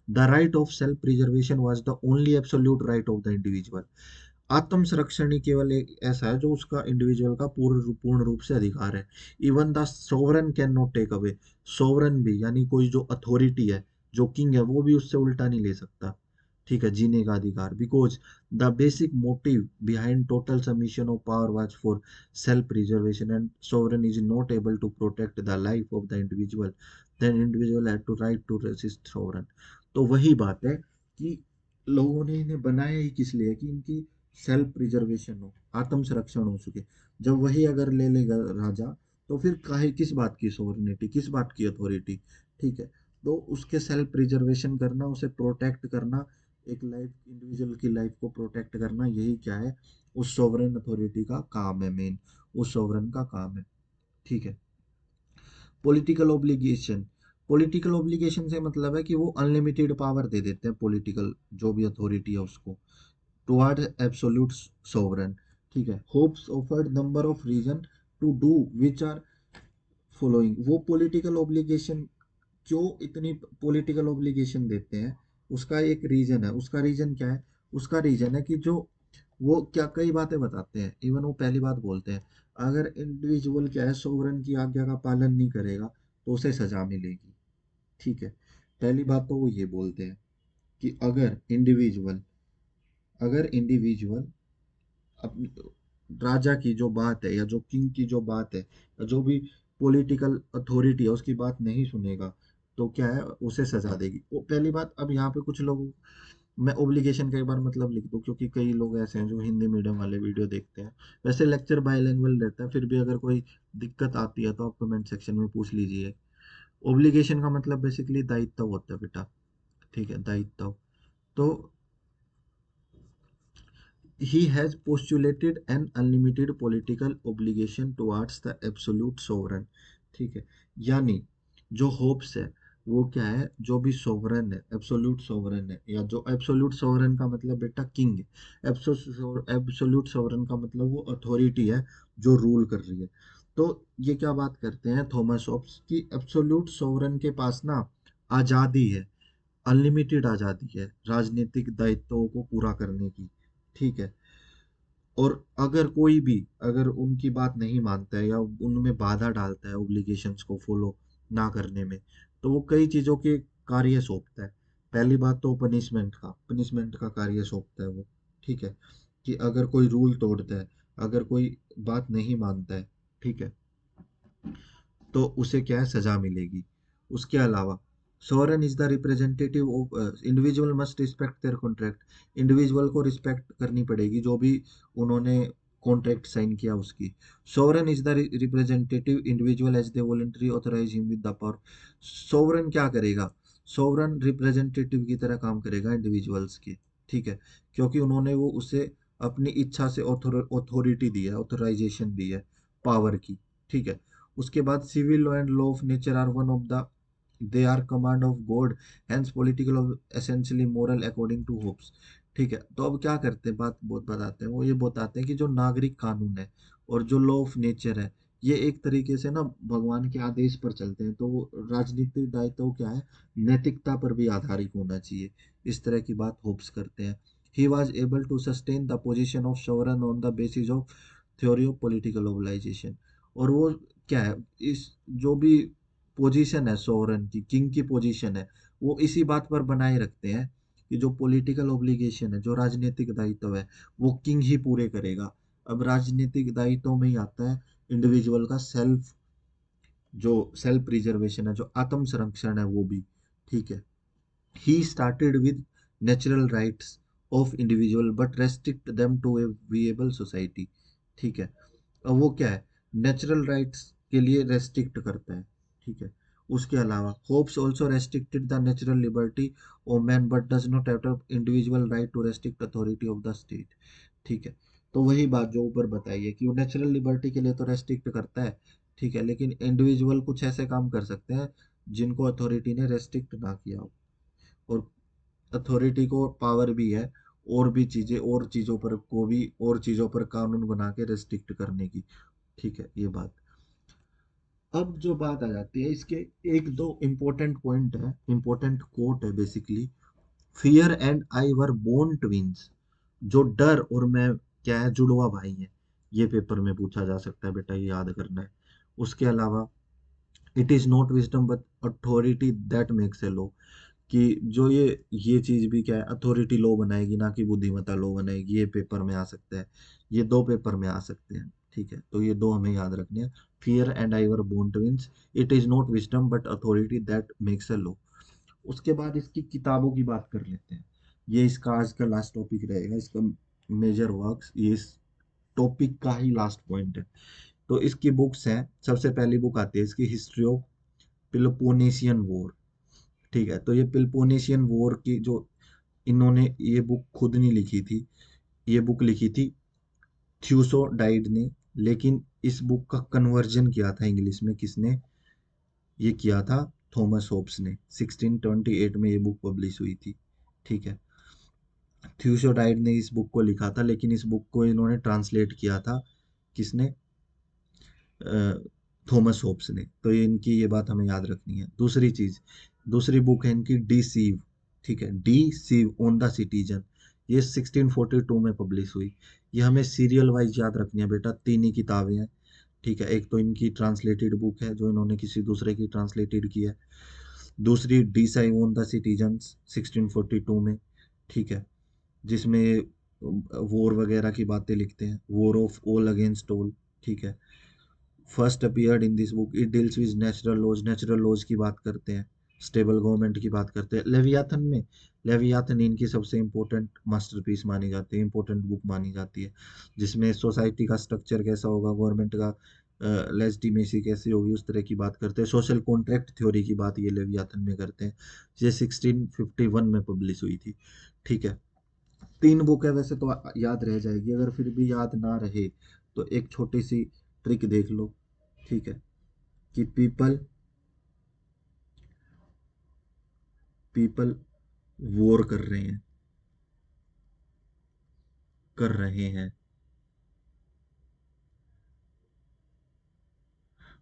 The right of self preservation was the only absolute right of the individual. आत्म संरक्षण ही केवल एक ऐसा है जो उसका इंडिविजुअल का पूर्ण रूप से अधिकार है। Even the sovereign can not take away, sovereign भी यानी कोई जो अथॉरिटी है, जो किंग है, वो भी उससे उल्टा नहीं ले सकता, ठीक है, जीने का अधिकार। Because the basic motive behind total submission of power was for self preservation and sovereign is not able to protect the life of the individual, then individual had to right to resist sovereign. तो वही बात है कि लोगों ने इन्हें बनाया ही किस लिए, कि इनकी सेल्फ प्रिजर्वेशन हो, आत्म संरक्षण हो सके। जब वही अगर ले लेगा राजा, तो फिर काहे किस बात की सोवरेनिटी, किस बात की अथॉरिटी, ठीक है। तो उसके सेल्फ प्रिजर्वेशन करना, उसे प्रोटेक्ट करना, एक लाइफ, इंडिविजुअल की लाइफ को प्रोटेक्ट करना, यही क्या है, उस सोवरेन अथॉरिटी का काम है, मेन उस सोवरेन का काम है, ठीक है। पॉलिटिकल ओब्लिगेशन, पॉलिटिकल ओब्लिगेशन से मतलब है कि वो अनलिमिटेड पावर दे देते हैं पॉलिटिकल जो भी अथॉरिटी है उसको, टुवर्ड एब्सोल्यूट सोवरेन, ठीक है। Hobbes offered number of reason to do which are following, वो पॉलिटिकल ऑब्लिगेशन क्यों इतनी पॉलिटिकल ऑब्लिगेशन देते हैं, उसका एक रीजन है। उसका रीजन क्या है? उसका रीजन है कि जो वो क्या कई बातें बताते हैं। इवन वो पहली बात बोलते हैं, अगर इंडिविजुअल क्या है, सोवरेन की आज्ञा का पालन नहीं करेगा तो उसे सजा मिलेगी, ठीक है। पहली बात तो वो ये बोलते हैं कि अगर इंडिविजुअल अपनी राजा की जो बात है, या जो किंग की जो बात है, या जो भी पॉलिटिकल अथॉरिटी है उसकी बात नहीं सुनेगा, तो क्या है, उसे सजा देगी। वो पहली बात। अब यहाँ पे कुछ लोग, मैं ओब्लिगेशन का एक बार मतलब लिख दूं, क्योंकि कई लोग ऐसे हैं जो हिंदी मीडियम वाले वीडियो देखते हैं। वैसे लेक्चर बाइलिंगुअल रहता है, फिर भी अगर कोई दिक्कत आती है तो आप कमेंट सेक्शन में पूछ लीजिए। ओब्लिगेशन का मतलब बेसिकली दायित्व होता है बेटा, ठीक है, दायित्व। तो he has postulated an unlimited political obligation towards the absolute sovereign, ठीक है। यानी जो होप्स है वो क्या है, जो भी सोवरन है, एब्सोल्यूट सोवरन है, या जो एब्सोल्यूट सोवरन का मतलब बेटा किंग है, एब्सोल्यूट सोवरन का मतलब वो अथॉरिटी है जो रूल कर रही है। तो ये क्या बात करते हैं थॉमस होब्स की, एब्सोल्यूट सोवरन के पास ना आजादी है, अनलिमिटेड आजादी है राजनीतिक दायित्वों को पूरा करने की, ठीक है। और अगर कोई भी, अगर उनकी बात नहीं मानता है या उनमें बाधा डालता है ओब्लिगेशंस को फॉलो ना करने में, तो वो कई चीजों के कार्य सौंपता है। पहली बात तो पनिशमेंट का कार्य सौंपता है वो, ठीक है। कि अगर कोई रूल तोड़ता है, अगर कोई बात नहीं मानता है, ठीक है, तो उसे क्या है, सजा मिलेगी। उसके अलावा sovereign is the representative of individual, must respect their contract, individual को रिस्पेक्ट करनी पड़ेगी जो भी उन्होंने कॉन्ट्रैक्ट साइन किया उसकी। Sovereign is the representative individual as they voluntary authorise him with the power, sovereign क्या करेगा, सोवरेन रिप्रेजेंटेटिव की तरह काम करेगा इंडिविजुअल्स की, ठीक है। क्योंकि उन्होंने वो उसे अपनी इच्छा से ऑथोरिटी दी है, ऑथराइजेशन दी है पावर की, ठीक है। उसके बाद civil law and law of nature are one of the, they are command of God, hence political of essentially moral according to Hobbes, ठीक है। तो अब क्या करते हैं, बात बहुत बताते हैं, वो ये बताते हैं कि जो नागरिक कानून है और जो लॉ ऑफ नेचर है, ये एक तरीके से ना भगवान के आदेश पर चलते हैं। तो वो राजनीतिक दायित्व क्या है, नैतिकता पर भी आधारित होना चाहिए, इस तरह की बात होप्स करते हैं। He was able to sustain the position of sovereign on the basis of theory of political organisation. और वो क्या है, इस जो भी पोजीशन है सोवरन की, किंग की पोजीशन है, वो इसी बात पर बनाए रखते हैं कि जो पॉलिटिकल ऑब्लिगेशन है, जो राजनीतिक दायित्व है, वो किंग ही पूरे करेगा। अब राजनीतिक दायित्व में ही आता है इंडिविजुअल का सेल्फ, जो सेल्फ प्रिजर्वेशन है, जो आत्म संरक्षण है, वो भी, ठीक है। He started with natural rights of individual but restrict them to a viable society, ठीक है। अब वो क्या है, नेचुरल राइट्स के लिए रेस्ट्रिक्ट करता है, ठीक है। उसके अलावा Hobbes also restricted the natural liberty of man but does not have individual right to restrict authority of the state, ठीक है। तो वही बात जो ऊपर बताई है कि वो नेचुरल लिबर्टी के लिए तो रेस्ट्रिक्ट करता है, ठीक है, लेकिन इंडिविजुअल कुछ ऐसे काम कर सकते हैं जिनको अथॉरिटी ने रेस्ट्रिक्ट ना किया हो। और अथॉरिटी को पावर भी है और भी चीजें, और चीजों पर को भी, और चीजों पर कानून बना के रेस्ट्रिक्ट करने की, ठीक है, ये बात। अब जो बात आ जाती है इसके, एक दो इंपॉर्टेंट पॉइंट है, इंपॉर्टेंट कोट है basically. Fear and I were born twins, जो डर और मैं क्या है, जुड़वा भाई है, ये पेपर में पूछा जा सकता है बेटा, ये याद करना है। उसके अलावा it is not wisdom but authority that makes a law, कि जो ये चीज भी क्या है, अथॉरिटी लॉ बनाएगी ना कि बुद्धिमत्ता लॉ बनाएगी, ये पेपर में आ सकता है। ये दो पेपर में आ सकते हैं, ठीक है, तो ये दो हमें याद रखने हैं। Fear and I were born twins, it is not wisdom but authority that makes a law. उसके बाद इसकी किताबों की बात कर लेते हैं। ये इसका आज का लास्ट टॉपिक रहेगा, इसका मेजर वर्क्स, ये इस टॉपिक का ही लास्ट पॉइंट है। तो इसकी बुक्स हैं, सबसे पहली बुक आती है इसकी, हिस्ट्री ऑफ पेलोपोनेशियन वॉर। ठीक है, तो ये पेलोपोनेशियन वॉर की जो, इन्होंने ये बुक खुद नहीं लिखी थी, ये बुक लिखी थी थ्यूसोडाइड ने। लेकिन इस बुक का कन्वर्जन किया था इंग्लिश में किसने, ये किया था थॉमस होब्स ने। 1628 में ये बुक पब्लिश हुई थी। ठीक है, थ्यूसोडाइड ने इस बुक को लिखा था, लेकिन इस बुक को इन्होंने ट्रांसलेट किया था किसने, थॉमस होब्स ने। तो ये इनकी ये बात हमें याद रखनी है। दूसरी चीज, दूसरी बुक है इनकी डिसीव। ठीक है, डिसीव ऑन द सिटीजन, ये 1642 में पब्लिश हुई। ये हमें सीरियल वाइज याद रखनी है बेटा, तीन ही किताबें हैं। ठीक है, एक तो इनकी ट्रांसलेटेड बुक है जो इन्होंने किसी दूसरे की ट्रांसलेटेड की है। दूसरी डिसाइव ऑन द सिटीजन 1642 में, ठीक है, जिसमें वॉर वगैरह की बातें लिखते हैं, war of all against all. ठीक है, first appeared in this book, it deals with natural laws, natural laws की बात करते हैं, स्टेबल गवर्नमेंट की बात करते हैं। लेवियाथन में, लेवियाथन इनकी सबसे इंपॉर्टेंट मास्टरपीस मानी जाती है, इंपॉर्टेंट बुक मानी जाती है, जिसमें सोसाइटी का स्ट्रक्चर कैसा होगा, गवर्नमेंट का लेजिटिमेसी कैसी होगी, उस तरह की बात करते हैं। सोशल कॉन्ट्रैक्ट थ्योरी की बात ये लेवियाथन में करते हैं। ये 1651 में पब्लिश हुई थी। ठीक है, तीन बुक है वैसे तो याद रह जाएगी, अगर फिर भी याद ना रहे तो एक छोटी सी ट्रिक देख लो। ठीक है, कि पीपल पीपल वॉर कर रहे हैं,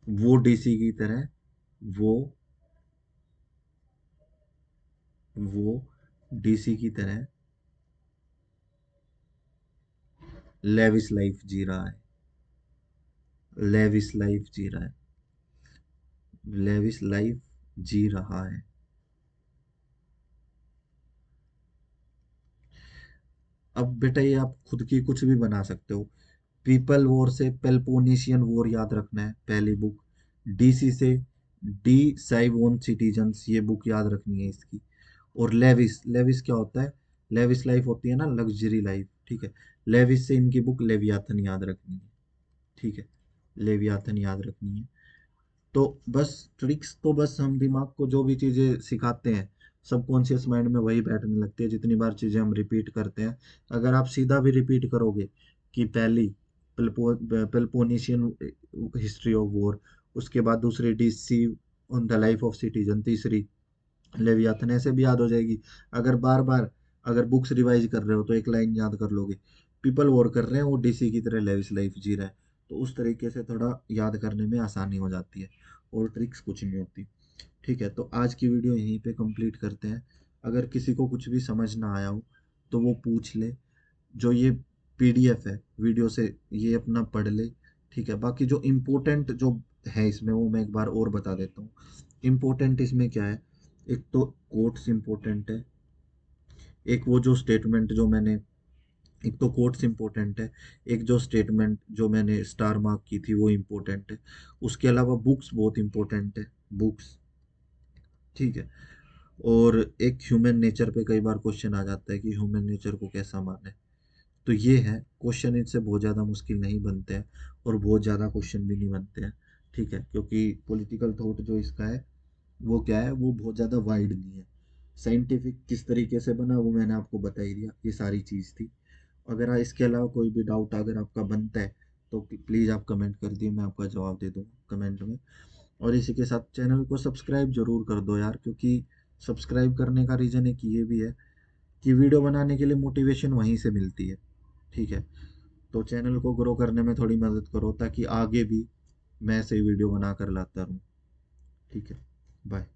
वो डीसी की तरह, वो वो डीसी की तरह लेविस लाइफ जी रहा है, लेविस लाइफ जी रहा है, लेविस लाइफ जी रहा है। अब बेटा ये आप खुद की कुछ भी बना सकते हो। पीपल वॉर से पेल्पोनेशियन वॉर याद रखना है, पहली बुक। डीसी से डी साइवोन सिटीजन्स, ये बुक याद रखनी है इसकी। और लेविस, लेविस क्या होता है, लेविस लाइफ होती है ना, लग्जरी लाइफ। ठीक है, लेविस से इनकी बुक लेवियाथन याद रखनी है। ठीक है, लेवियाथन याद रखनी है। तो बस ट्रिक्स तो बस हम दिमाग को जो भी चीजें सिखाते हैं, सबकॉन्शियस माइंड में वही बैठने लगती है, जितनी बार चीजें हम रिपीट करते हैं। अगर आप सीधा भी रिपीट करोगे कि पहली पेल्पोनेशियन हिस्ट्री ऑफ वॉर, उसके बाद दूसरी DC on the life of citizen, तीसरी लेवियाथन, ऐसे भी याद हो जाएगी। अगर बार बार अगर बुक्स रिवाइज कर रहे हो तो एक लाइन याद कर लोगे, पीपल वॉर कर रहे हैं, वो डीसी की तरह लेविस लाइफ जी रहा है। तो उस तरीके से थोड़ा याद करने में आसानी हो जाती है, और ट्रिक्स कुछ नहीं होती। ठीक है, तो आज की वीडियो यहीं पे कंप्लीट करते हैं। अगर किसी को कुछ भी समझ ना आया हो तो वो पूछ ले, जो ये पीडीएफ है वीडियो से, ये अपना पढ़ ले। ठीक है, बाकी जो इम्पोर्टेंट जो है इसमें वो मैं एक बार और बता देता हूँ। इम्पोर्टेंट इसमें क्या है, एक तो कोट्स इम्पोर्टेंट है, एक वो जो स्टेटमेंट जो मैंने, एक तो कोट्स इम्पोर्टेंट है, एक जो स्टेटमेंट जो मैंने स्टार मार्क की थी वो इम्पोर्टेंट है। उसके अलावा बुक्स बहुत इम्पोर्टेंट है, बुक्स। ठीक है, और एक ह्यूमन नेचर पे कई बार क्वेश्चन आ जाता है कि ह्यूमन नेचर को कैसा माने। तो ये है क्वेश्चन, इनसे बहुत ज़्यादा मुश्किल नहीं बनते हैं, और बहुत ज़्यादा क्वेश्चन भी नहीं बनते हैं। ठीक है, क्योंकि पॉलिटिकल थॉट जो इसका है वो क्या है, वो बहुत ज़्यादा वाइड नहीं है। साइंटिफिक किस तरीके से बना वो मैंने आपको बता ही दिया, ये सारी चीज़ थी। अगर इसके अलावा कोई भी डाउट अगर आपका बनता है तो प्लीज़ आप कमेंट कर दिए, मैं आपका जवाब दे दूँगा कमेंट में। और इसी के साथ चैनल को सब्सक्राइब जरूर कर दो यार, क्योंकि सब्सक्राइब करने का रीज़न एक ये भी है कि वीडियो बनाने के लिए मोटिवेशन वहीं से मिलती है। ठीक है, तो चैनल को ग्रो करने में थोड़ी मदद करो, ताकि आगे भी मैं ऐसे वीडियो बना कर लाता रहूँ। ठीक है, बाय।